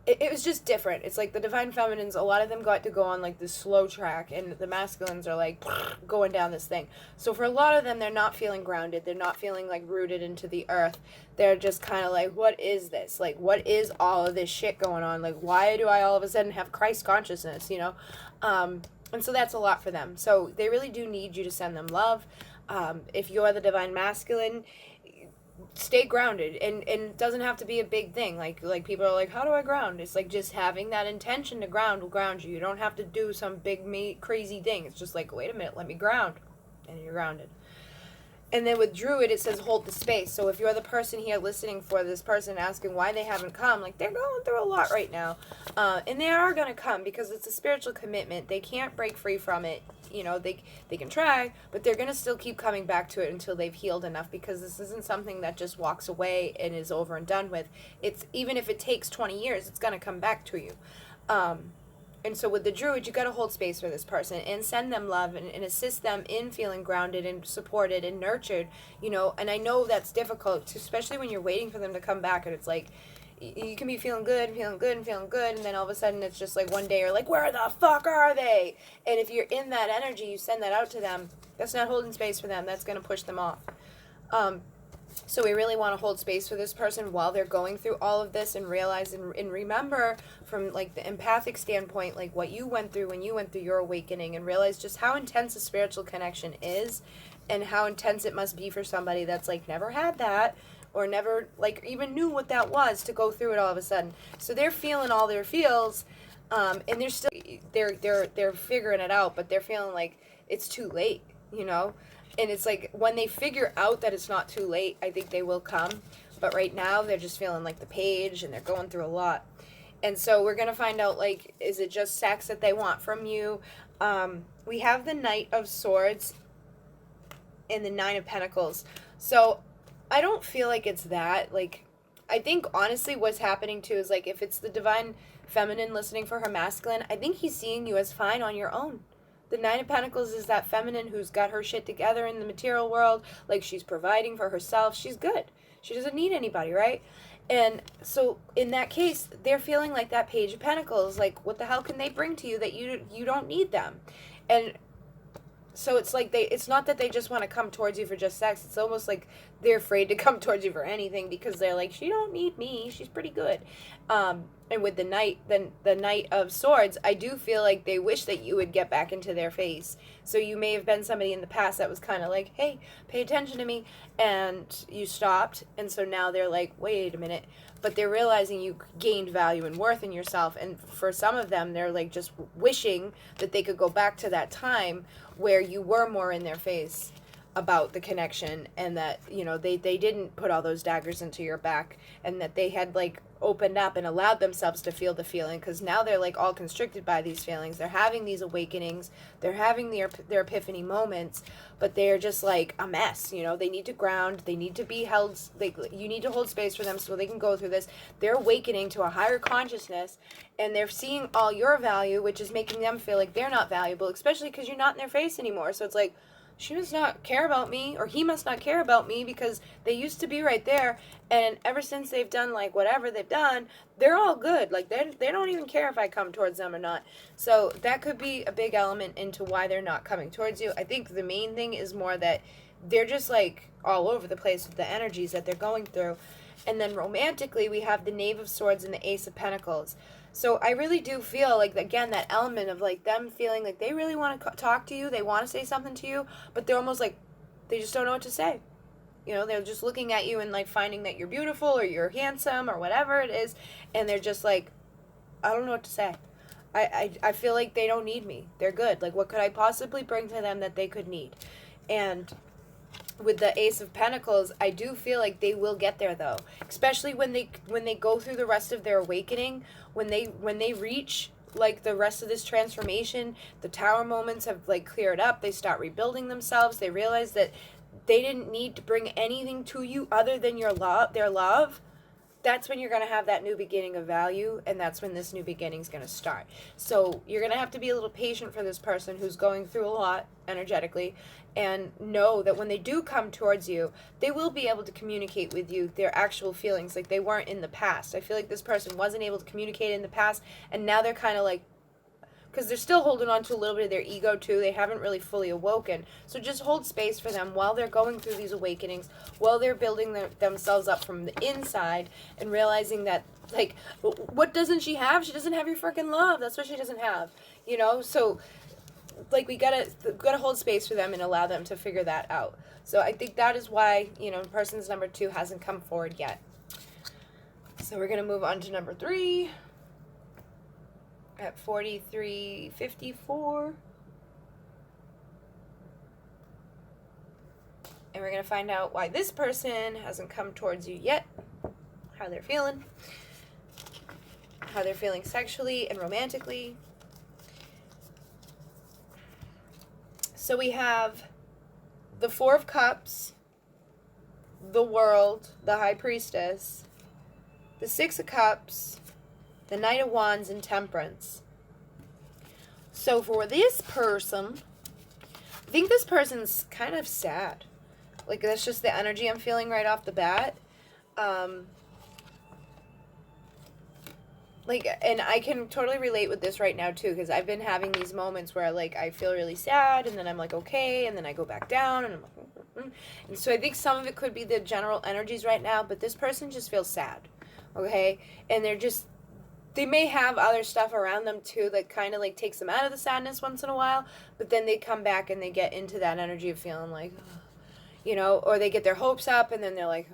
it was just different. It's like the divine feminines, a lot of them got to go on like this slow track, and the masculines are like going down this thing. So for a lot of them, they're not feeling grounded. They're not feeling like rooted into the earth. They're just kind of like, what is this? Like, what is all of this shit going on? Like, why do I all of a sudden have Christ consciousness, And so that's a lot for them. So they really do need you to send them love. If you're the divine masculine, stay grounded, and it doesn't have to be a big thing. Like people are like, how do I ground? It's like just having that intention to ground will ground you. You don't have to do some big crazy thing. It's just like, wait a minute, let me ground, and you're grounded. And then with Druid, it says hold the space. So if you're the person here listening for this person asking why they haven't come, like they're going through a lot right now. And they are going to come because it's a spiritual commitment. They can't break free from it. They can try, but they're going to still keep coming back to it until they've healed enough, because this isn't something that just walks away and is over and done with. It's even if it takes 20 years, it's going to come back to you. And so with the Druid, you got to hold space for this person and send them love and assist them in feeling grounded and supported and nurtured, you know. And I know that's difficult, especially when you're waiting for them to come back, and it's like, you can be feeling good, and then all of a sudden it's just like one day you're like, where the fuck are they? And if you're in that energy, you send that out to them, that's not holding space for them. That's going to push them off. So we really want to hold space for this person while they're going through all of this, and realize and remember from like the empathic standpoint, like what you went through when you went through your awakening, and realize just how intense a spiritual connection is, and how intense it must be for somebody that's like never had that, or never like even knew what that was, to go through it all of a sudden. So they're feeling all their feels, and they're still they're figuring it out, but they're feeling like it's too late, you know. And it's like when they figure out that it's not too late, I think they will come. But right now they're just feeling like the page, and they're going through a lot. And so we're going to find out, like, is it just sex that they want from you? We have the Knight of Swords and the Nine of Pentacles. So I don't feel like it's that. Like, I think honestly what's happening too is, like, if it's the divine feminine listening for her masculine, I think he's seeing you as fine on your own. The Nine of Pentacles is that feminine who's got her shit together in the material world. Like, she's providing for herself. She's good. She doesn't need anybody, right? And so in that case, they're feeling like that Page of Pentacles. Like, what the hell can they bring to you that you don't need them? And so it's like it's not that they just want to come towards you for just sex. It's almost like they're afraid to come towards you for anything, because they're like, she don't need me. She's pretty good. And with the Knight, the Knight of Swords, I do feel like they wish that you would get back into their face. So you may have been somebody in the past that was kind of like, hey, pay attention to me, and you stopped. And so now they're like, wait a minute. But they're realizing you gained value and worth in yourself. And for some of them, they're like just wishing that they could go back to that time where you were more in their face about the connection, and that, you know, they didn't put all those daggers into your back, and that they had like opened up and allowed themselves to feel the feeling, because now they're like all constricted by these feelings. They're having these awakenings, they're having their epiphany moments, but they're just like a mess, you know. They need to ground, they need to be held, you need to hold space for them so they can go through this. They're awakening to a higher consciousness, and they're seeing all your value, which is making them feel like they're not valuable, especially because you're not in their face anymore. So it's like, she must not care about me, or he must not care about me, because they used to be right there, and ever since they've done like whatever they've done, they're all good. Like, they don't even care if I come towards them or not. So that could be a big element into why they're not coming towards you. I think the main thing is more that they're just like all over the place with the energies that they're going through. And then romantically, we have the Knave of Swords and the Ace of Pentacles. So I really do feel like, again, that element of like them feeling like they really want to talk to you, they want to say something to you, but they're almost like, they just don't know what to say. You know, they're just looking at you and like finding that you're beautiful or you're handsome or whatever it is, and they're just like, I don't know what to say. I feel like they don't need me. They're good. Like, what could I possibly bring to them that they could need? And with the Ace of Pentacles, I do feel like they will get there, though, especially when they go through the rest of their awakening, when they reach like the rest of this transformation, the Tower moments have like cleared up, they start rebuilding themselves, they realize that they didn't need to bring anything to you other than their love. That's when you're going to have that new beginning of value, and that's when this new beginning is going to start. So you're going to have to be a little patient for this person who's going through a lot energetically, and know that when they do come towards you, they will be able to communicate with you their actual feelings like they weren't in the past. I feel like this person wasn't able to communicate in the past, and now they're kind of like, because they're still holding on to a little bit of their ego too. They haven't really fully awoken. So just hold space for them while they're going through these awakenings, while they're building themselves up from the inside, and realizing that, like, what doesn't she have? She doesn't have your freaking love. That's what she doesn't have, you know? So, like, we gotta hold space for them and allow them to figure that out. So I think that is why, you know, person's number 2 hasn't come forward yet. So we're gonna move on to number 3. At 4354. And we're going to find out why this person hasn't come towards you yet, how they're feeling sexually and romantically. So we have the Four of Cups, the World, the High Priestess, the Six of Cups, the Knight of Wands, and Temperance. So for this person, I think this person's kind of sad. Like, that's just the energy I'm feeling right off the bat. Like, and I can totally relate with this right now, too, because I've been having these moments where, like, I feel really sad, and then I'm like, okay, and then I go back down, and I'm like, and so I think some of it could be the general energies right now, but this person just feels sad, okay? And they may have other stuff around them, too, that kind of, like, takes them out of the sadness once in a while, but then they come back and they get into that energy of feeling like, you know, or they get their hopes up, and then they're like,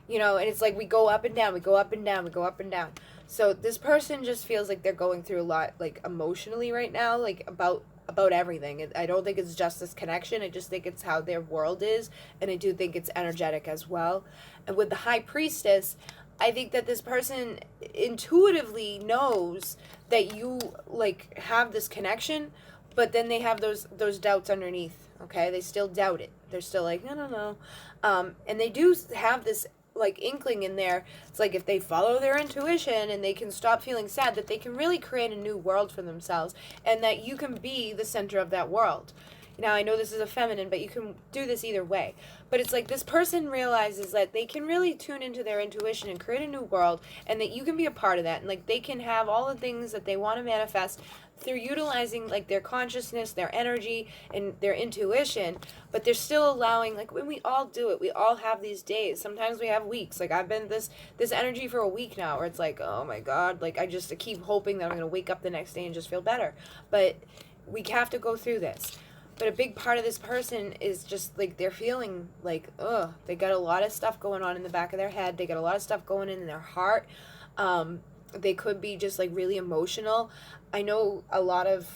you know, and it's like we go up and down, we go up and down, we go up and down. So this person just feels like they're going through a lot, like, emotionally right now, like, about everything. I don't think it's just this connection. I just think it's how their world is, and I do think it's energetic as well. And with the High Priestess, I think that this person intuitively knows that you, like, have this connection, but then they have those doubts underneath, okay? They still doubt it. They're still like, I don't know. And they do have this, like, inkling in there. It's like if they follow their intuition and they can stop feeling sad, that they can really create a new world for themselves, and that you can be the center of that world. Now, I know this is a feminine, but you can do this either way. But it's like this person realizes that they can really tune into their intuition and create a new world, and that you can be a part of that. And, like, they can have all the things that they want to manifest through utilizing, like, their consciousness, their energy, and their intuition. But they're still allowing, like, when we all do it, we all have these days. Sometimes we have weeks. Like, I've been this energy for a week now, where it's like, oh my God, like, I keep hoping that I'm going to wake up the next day and just feel better. But we have to go through this. But a big part of this person is just, like, they're feeling like, ugh, they got a lot of stuff going on in the back of their head. They got a lot of stuff going in their heart. They could be just, like, really emotional. I know a lot of,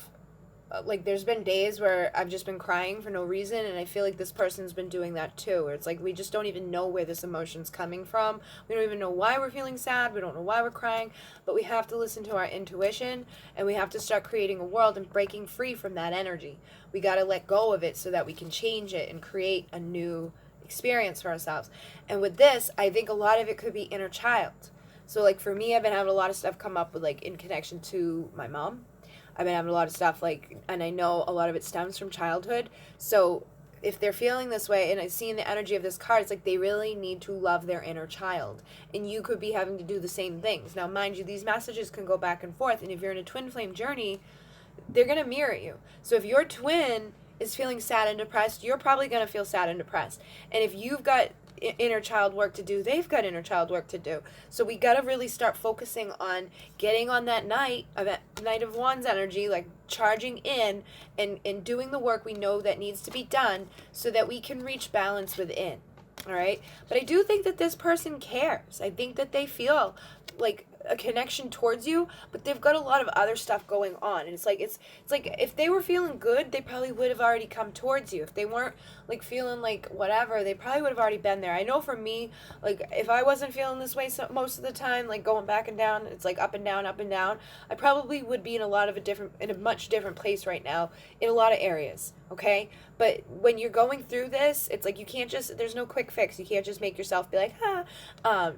like, there's been days where I've just been crying for no reason, and I feel like this person's been doing that too, where it's like we just don't even know where this emotion's coming from. We don't even know why we're feeling sad. We don't know why we're crying, but we have to listen to our intuition, and we have to start creating a world and breaking free from that energy. We got to let go of it so that we can change it and create a new experience for ourselves. And with this, I think a lot of it could be inner child. So, like, for me, I've been having a lot of stuff come up with, like, in connection to my mom. I've been having a lot of stuff, like, and I know a lot of it stems from childhood. So if they're feeling this way, and I see in the energy of this card, it's like they really need to love their inner child. And you could be having to do the same things. Now, mind you, these messages can go back and forth. And if you're in a twin flame journey, they're going to mirror you. So if your twin is feeling sad and depressed, you're probably going to feel sad and depressed. And if you've got inner child work to do, they've got inner child work to do. So we got to really start focusing on getting on that Knight of Wands energy, like charging in and doing the work we know that needs to be done so that we can reach balance within. All right. But I do think that this person cares. I think that they feel like a connection towards you, but they've got a lot of other stuff going on, and it's like if they were feeling good, they probably would have already come towards you. If they weren't, like, feeling like whatever, they probably would have already been there. I know for me, like, if I wasn't feeling this way most of the time, like going back and down, it's like up and down, I probably would be in a much different place right now in a lot of areas. Okay, but when you're going through this, it's like there's no quick fix. You can't just make yourself be like,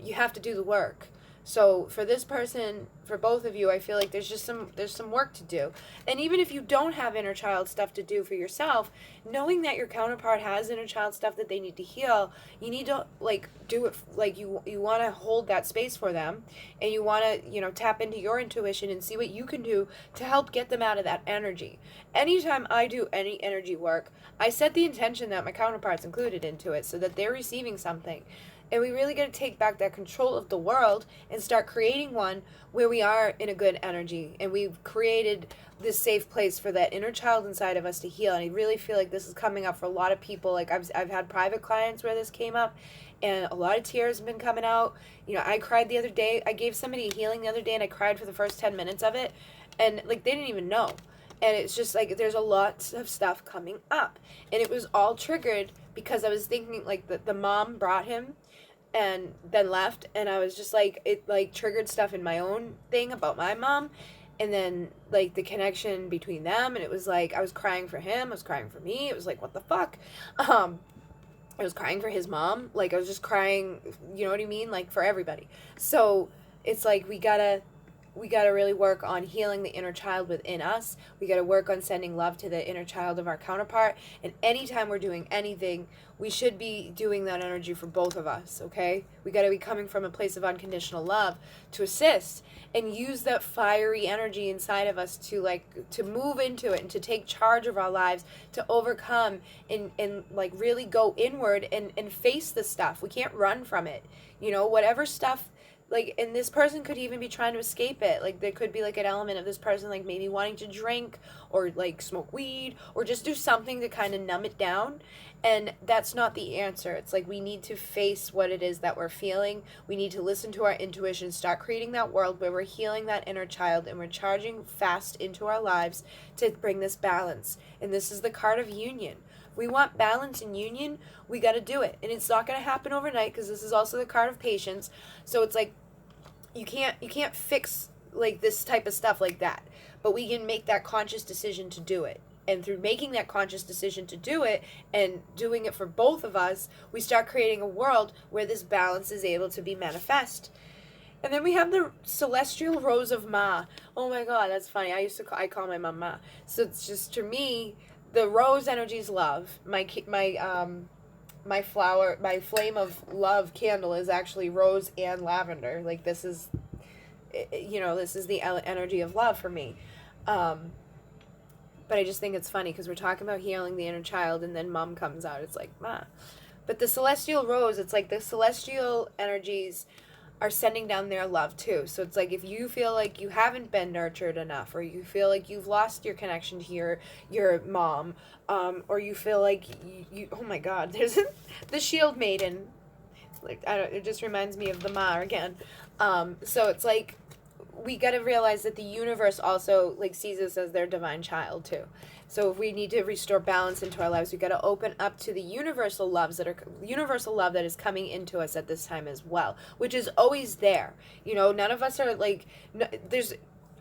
you have to do the work. So for this person, for both of you, I feel like there's some work to do. And even if you don't have inner child stuff to do for yourself, knowing that your counterpart has inner child stuff that they need to heal, you need to, like, do it, like, you want to hold that space for them, and you want to, tap into your intuition and see what you can do to help get them out of that energy. Anytime I do any energy work, I set the intention that my counterpart's included into it so that they're receiving something. And we really got to take back that control of the world and start creating one where we are in a good energy. And we've created this safe place for that inner child inside of us to heal. And I really feel like this is coming up for a lot of people. Like, I've had private clients where this came up, and a lot of tears have been coming out. I cried the other day. I gave somebody a healing the other day, and I cried for the first 10 minutes of it. And, like, they didn't even know. And it's just like there's a lot of stuff coming up. And it was all triggered because I was thinking, like, the mom brought him and then left, and I was just like, it, like, triggered stuff in my own thing about my mom, and then, like, the connection between them, and it was like I was crying for him, I was crying for me. It was like, what the fuck? I was crying for his mom. Like, I was just crying, you know what I mean, like, for everybody. So it's like we gotta we got to really work on healing the inner child within us. We got to work on sending love to the inner child of our counterpart. And anytime we're doing anything, we should be doing that energy for both of us, okay? We got to be coming from a place of unconditional love to assist and use that fiery energy inside of us to move into it and to take charge of our lives, to overcome and like really go inward and face the stuff. We can't run from it. You know, whatever stuff, like, and this person could even be trying to escape it. Like, there could be like an element of this person like maybe wanting to drink or like smoke weed or just do something to kind of numb it down. And that's not the answer. It's like we need to face what it is that we're feeling. We need to listen to our intuition, start creating that world where we're healing that inner child and we're charging fast into our lives to bring this balance. And this is the card of union. If we want balance and union, we got to do it. And it's not going to happen overnight, because this is also the card of patience. So it's like you can't fix like this type of stuff like that. But we can make that conscious decision to do it. And through making that conscious decision to do it and doing it for both of us, we start creating a world where this balance is able to be manifest. And then we have the celestial rose of Ma. Oh my God, that's funny. I call my mom Ma. So it's just, to me, the rose energy is love. My flower, my flame of love candle is actually rose and lavender. Like, this is, you know, this is the energy of love for me. But I just think it's funny because we're talking about healing the inner child, and then mom comes out. It's like, Ma. But the celestial rose, it's like the celestial energies are sending down their love too. So it's like, if you feel like you haven't been nurtured enough, or you feel like you've lost your connection to your mom, or you feel like you oh my God, there's the shield maiden. Like, it just reminds me of the Ma again. So it's like, we got to realize that the universe also like sees us as their divine child too. So if we need to restore balance into our lives, we got to open up to the universal love that is coming into us at this time as well, which is always there. You know, none of us are like, there's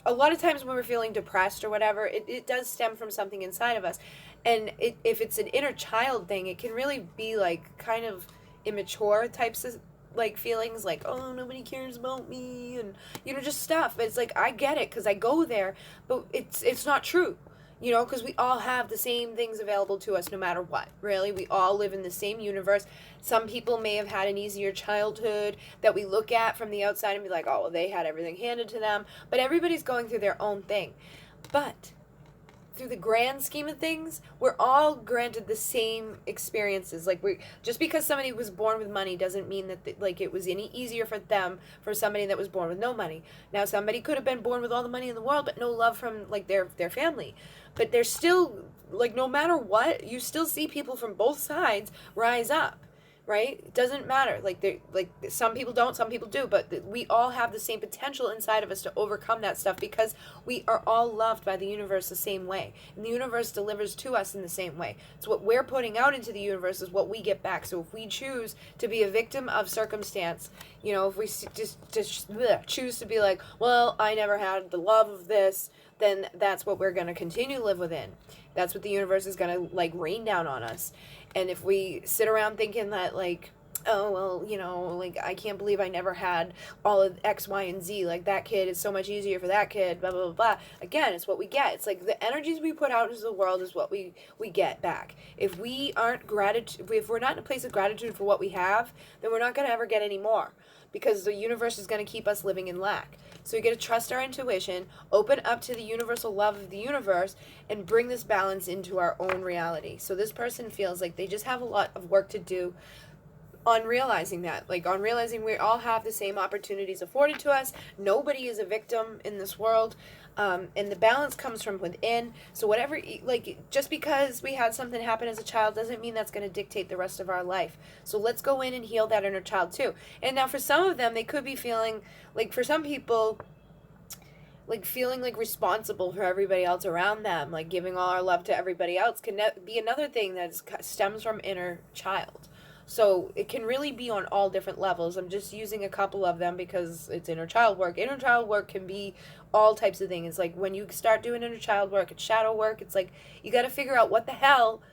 a lot of times when we're feeling depressed or whatever, it does stem from something inside of us. And if it's an inner child thing, it can really be like kind of immature types of like feelings, like, oh, nobody cares about me, and, you know, just stuff. It's like, I get it because I go there, but it's not true, you know, because we all have the same things available to us no matter what. Really, we all live in the same universe. Some people may have had an easier childhood that we look at from the outside and be like, oh, well, they had everything handed to them, but everybody's going through their own thing. But through the grand scheme of things, we're all granted the same experiences. Like, just because somebody was born with money doesn't mean that like it was any easier for them for somebody that was born with no money. Now, somebody could have been born with all the money in the world but no love from like their family. But there's still, like, no matter what, you still see people from both sides rise up. Right? It doesn't matter. Like, some people don't, some people do, but we all have the same potential inside of us to overcome that stuff, because we are all loved by the universe the same way. And the universe delivers to us in the same way. So what we're putting out into the universe is what we get back. So if we choose to be a victim of circumstance, you know, if we just choose to be like, well, I never had the love of this, then that's what we're going to continue to live within. That's what the universe is going to like rain down on us. And if we sit around thinking that, like, oh, well, you know, like, I can't believe I never had all of X, Y, and Z. Like, that kid is so much easier for that kid, blah, blah, blah, blah. Again, it's what we get. It's like the energies we put out into the world is what we get back. If we aren't if we're not in a place of gratitude for what we have, then we're not going to ever get any more, because the universe is going to keep us living in lack. So we got to trust our intuition, open up to the universal love of the universe, and bring this balance into our own reality. So this person feels like they just have a lot of work to do on realizing that. Like, on realizing we all have the same opportunities afforded to us. Nobody is a victim in this world. And the balance comes from within. So whatever, like, just because we had something happen as a child doesn't mean that's going to dictate the rest of our life. So let's go in and heal that inner child too. And now for some of them, they could be feeling, like, for some people, like, feeling like responsible for everybody else around them, like giving all our love to everybody else can be another thing that stems from inner child. So it can really be on all different levels. I'm just using a couple of them because it's inner child work. Inner child work can be all types of things. It's like when you start doing inner child work, it's shadow work. It's like you got to figure out what the hell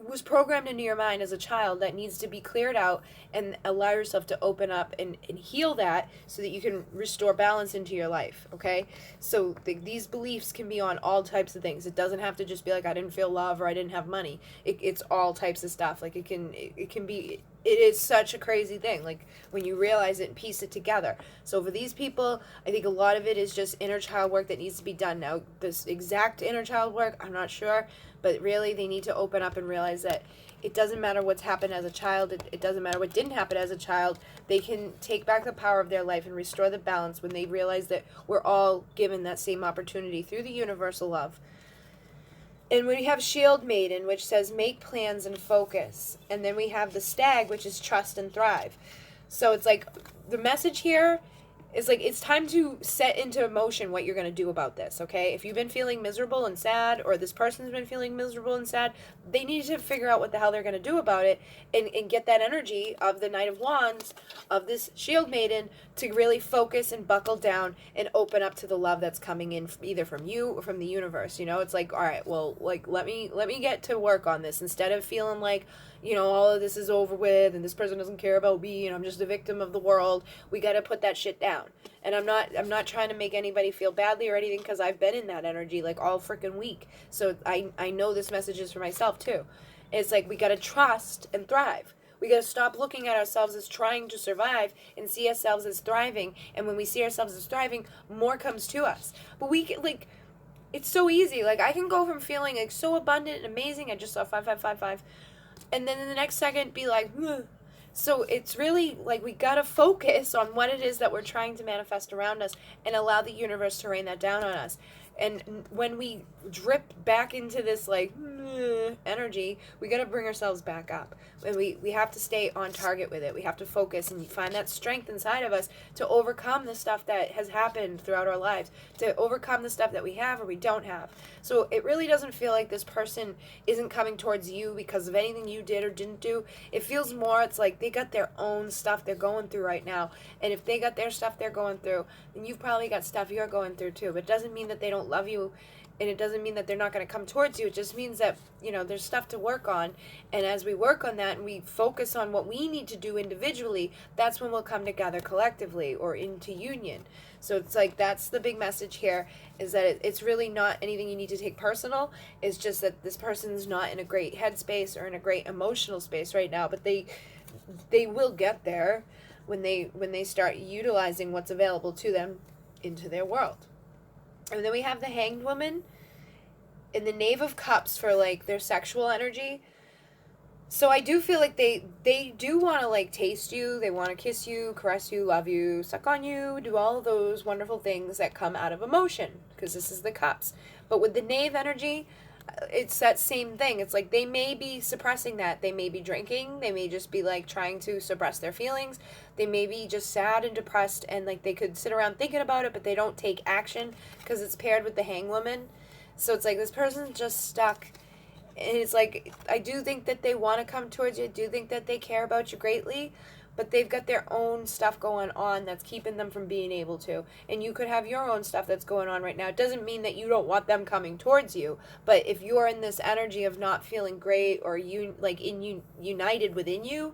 was programmed into your mind as a child that needs to be cleared out, and allow yourself to open up and heal that so that you can restore balance into your life, okay? So these beliefs can be on all types of things. It doesn't have to just be like, I didn't feel love or I didn't have money. It's all types of stuff. Like, it can be, it is such a crazy thing, like, when you realize it and piece it together. So for these people, I think a lot of it is just inner child work that needs to be done. Now, this exact inner child work, I'm not sure, but really they need to open up and realize that it doesn't matter what's happened as a child. It doesn't matter what didn't happen as a child. They can take back the power of their life and restore the balance when they realize that we're all given that same opportunity through the universal love. And we have Shield Maiden, which says make plans and focus. And then we have the Stag, which is trust and thrive. So it's like, the message here is like, it's time to set into motion what you're going to do about this, okay? If you've been feeling miserable and sad, or this person's been feeling miserable and sad, they need to figure out what the hell they're going to do about it, and get that energy of the Knight of Wands, of this Shield Maiden, to really focus and buckle down and open up to the love that's coming in, either from you or from the universe. You know, it's like, all right, well, like, let me get to work on this, instead of feeling like, you know, all of this is over with and this person doesn't care about me and I'm just a victim of the world. We got to put that shit down. And I'm not trying to make anybody feel badly or anything, because I've been in that energy like all freaking week. So I know this message is for myself too. It's like, we got to trust and thrive. We got to stop looking at ourselves as trying to survive and see ourselves as thriving. And when we see ourselves as thriving, more comes to us. But we can, like, it's so easy. Like, I can go from feeling like so abundant and amazing, I just saw 5555, and then in the next second be like, ugh. So it's really like, we gotta focus on what it is that we're trying to manifest around us, and allow the universe to rain that down on us. And when we drip back into this like energy, we got to bring ourselves back up. And we have to stay on target with it. We have to focus and find that strength inside of us to overcome the stuff that has happened throughout our lives, to overcome the stuff that we have or we don't have. So it really doesn't feel like this person isn't coming towards you because of anything you did or didn't do. It feels more, it's like they got their own stuff they're going through right now. And if they got their stuff they're going through, then you've probably got stuff you're going through too. But it doesn't mean that they don't love you, and it doesn't mean that they're not going to come towards you. It just means that, you know, there's stuff to work on, and as we work on that and we focus on what we need to do individually, that's when we'll come together collectively or into union. So it's like, that's the big message here, is that it's really not anything you need to take personal. It's just that this person's not in a great headspace or in a great emotional space right now, but they will get there when they start utilizing what's available to them into their world. And then we have the Hanged Woman and the Knave of Cups for like their sexual energy. So I do feel like they do want to like taste you, they want to kiss you, caress you, love you, suck on you, do all of those wonderful things that come out of emotion, because this is the Cups. But with the Knave energy, it's that same thing. It's like they may be suppressing that. They may be drinking. They may just be like trying to suppress their feelings. They may be just sad and depressed, and like they could sit around thinking about it, but they don't take action because it's paired with the Hanged Woman. So it's like this person's just stuck. And it's like, I do think that they want to come towards you. I do think that they care about you greatly, but they've got their own stuff going on that's keeping them from being able to. And you could have your own stuff that's going on right now. It doesn't mean that you don't want them coming towards you, but if you're in this energy of not feeling great or united within you,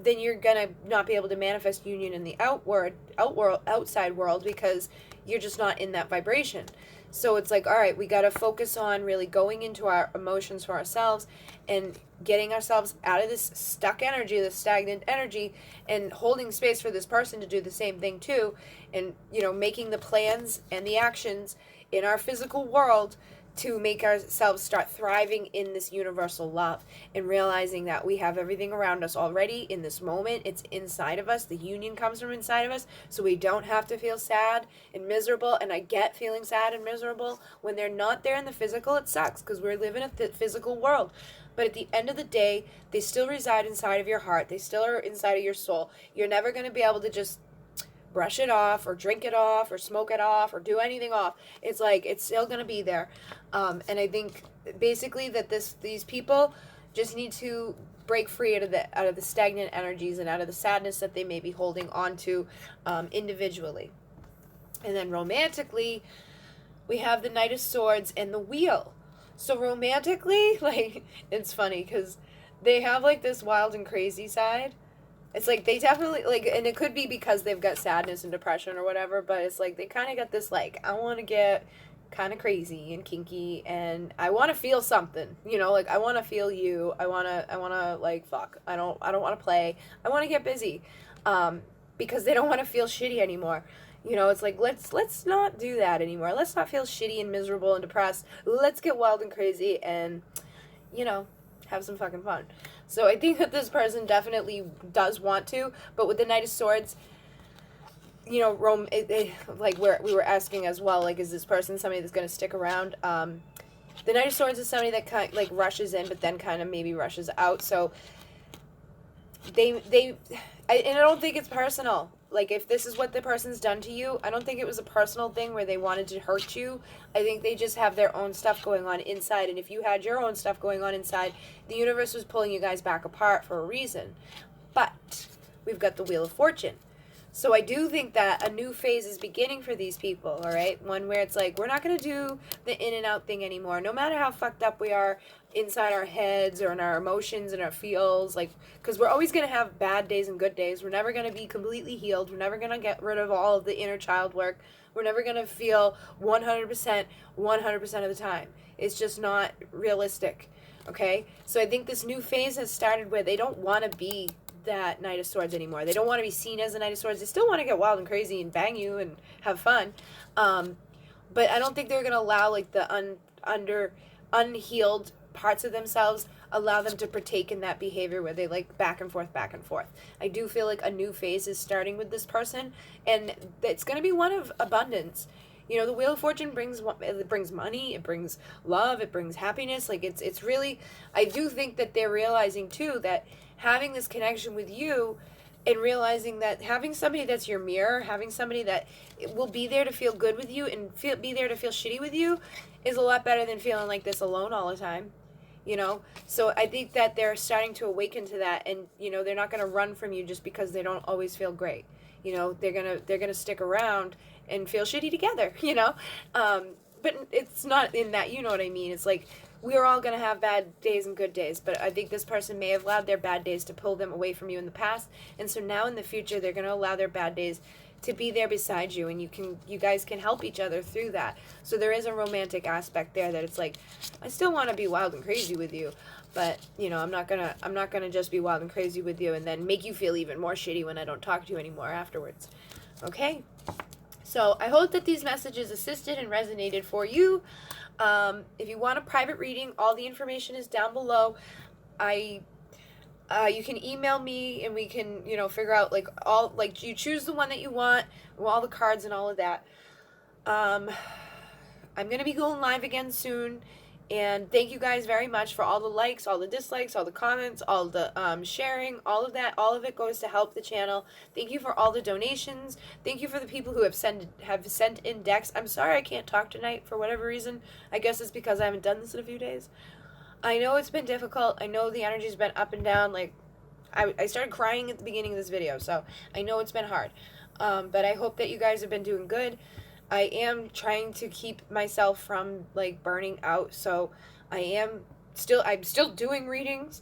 then you're gonna not be able to manifest union in the outside world, because you're just not in that vibration. So it's like, all right, we got to focus on really going into our emotions for ourselves and getting ourselves out of this stuck energy, this stagnant energy, and holding space for this person to do the same thing too. And, you know, making the plans and the actions in our physical world to make ourselves start thriving in this universal love, and realizing that we have everything around us already in this moment. It's inside of us. The union comes from inside of us, so we don't have to feel sad and miserable. And I get feeling sad and miserable when they're not there in the physical. It sucks because we're living in a physical world. But at the end of the day, they still reside inside of your heart. They still are inside of your soul. You're never going to be able to just brush it off or drink it off or smoke it off or do anything off. It's like, it's still going to be there. And I think basically that these people just need to break free out of the stagnant energies and out of the sadness that they may be holding on to individually. And then romantically, we have the Knight of Swords and the Wheel. So romantically, like, it's funny because they have like this wild and crazy side. It's like they definitely like, and it could be because they've got sadness and depression or whatever, but it's like they kind of got this like, I want to get kind of crazy and kinky, and I want to feel something, you know, like I want to feel you. I want to like fuck. I don't want to play. I want to get busy, because they don't want to feel shitty anymore. You know, it's like let's not do that anymore. Let's not feel shitty and miserable and depressed. Let's get wild and crazy and, you know, have some fucking fun. So I think that this person definitely does want to, but with the Knight of Swords, you know, like we were asking as well, like, is this person somebody that's going to stick around? The Knight of Swords is somebody that kind of, like, rushes in, but then kind of maybe rushes out. So and I don't think it's personal. Like, if this is what the person's done to you, I don't think it was a personal thing where they wanted to hurt you. I think they just have their own stuff going on inside. And if you had your own stuff going on inside, the universe was pulling you guys back apart for a reason. But we've got the Wheel of Fortune. So I do think that a new phase is beginning for these people, all right? One where it's like, we're not going to do the in and out thing anymore. No matter how fucked up we are inside our heads or in our emotions and our feels, like, because we're always going to have bad days and good days. We're never going to be completely healed. We're never going to get rid of all of the inner child work. We're never going to feel 100% of the time. It's just not realistic, okay? So I think this new phase has started where they don't want to be that Knight of Swords anymore. They don't want to be seen as a Knight of Swords. They still want to get wild and crazy and bang you and have fun. But I don't think they're going to allow, like, the unhealed parts of themselves, allow them to partake in that behavior where they, like, back and forth. I do feel like a new phase is starting with this person, and it's going to be one of abundance. You know, the Wheel of Fortune brings money, it brings love, it brings happiness. Like, it's really, I do think that they're realizing, too, that having this connection with you and realizing that having somebody that's your mirror, having somebody that will be there to feel good with you and be there to feel shitty with you is a lot better than feeling like this alone all the time, you know? So I think that they're starting to awaken to that, and, you know, they're not going to run from you just because they don't always feel great. You know, they're going to stick around and feel shitty together, you know? But it's not in that, you know what I mean? It's like, we're all going to have bad days and good days, but I think this person may have allowed their bad days to pull them away from you in the past, and so now in the future they're going to allow their bad days to be there beside you, and you guys can help each other through that. So there is a romantic aspect there that it's like, I still want to be wild and crazy with you, but, you know, I'm not gonna just be wild and crazy with you and then make you feel even more shitty when I don't talk to you anymore afterwards. Okay? So I hope that these messages assisted and resonated for you. If you want a private reading, all the information is down below. You can email me and we can, you know, figure out, like, you choose the one that you want, all the cards and all of that. I'm going to be going live again soon. And thank you guys very much for all the likes, all the dislikes, all the comments, all the sharing, all of that. All of it goes to help the channel. Thank you for all the donations. Thank you for the people who have sent in decks. I'm sorry I can't talk tonight for whatever reason. I guess it's because I haven't done this in a few days. I know it's been difficult. I know the energy's been up and down. Like, I started crying at the beginning of this video, so I know it's been hard. But I hope that you guys have been doing good. I am trying to keep myself from, like, burning out, so I'm still doing readings,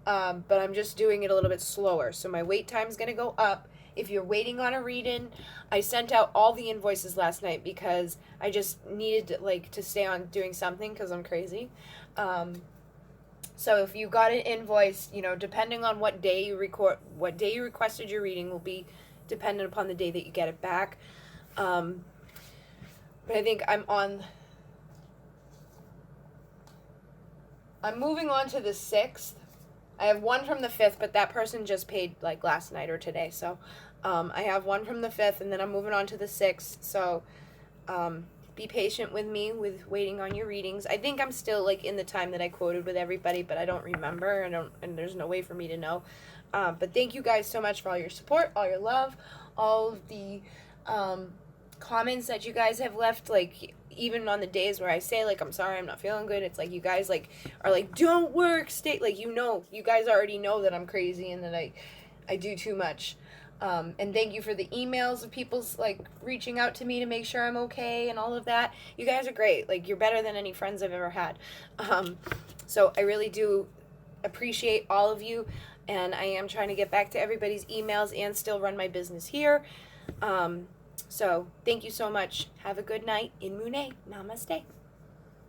but I'm just doing it a little bit slower. So my wait time is going to go up. If you're waiting on a reading, I sent out all the invoices last night because I just needed, like, to stay on doing something because I'm crazy. So if you got an invoice, you know, depending on what day you requested your reading will be dependent upon the day that you get it back. But I think I'm moving on to the 6th. I have one from the 5th, but that person just paid, like, last night or today. So I have one from the 5th, and then I'm moving on to the 6th. So be patient with me with waiting on your readings. I think I'm still, like, in the time that I quoted with everybody, but I don't remember, and there's no way for me to know. But thank you guys so much for all your support, all your love, all of the comments that you guys have left, like, even on the days where I say, like, I'm sorry, I'm not feeling good, it's like you guys, like, are like, don't work, stay, like, you know, you guys already know that I'm crazy and that I do too much. And thank you for the emails of people's like reaching out to me to make sure I'm okay and all of that. You guys are great. Like, you're better than any friends I've ever had. So I really do appreciate all of you, and I am trying to get back to everybody's emails and still run my business here. So thank you so much. Have a good night. In Mune. Namaste.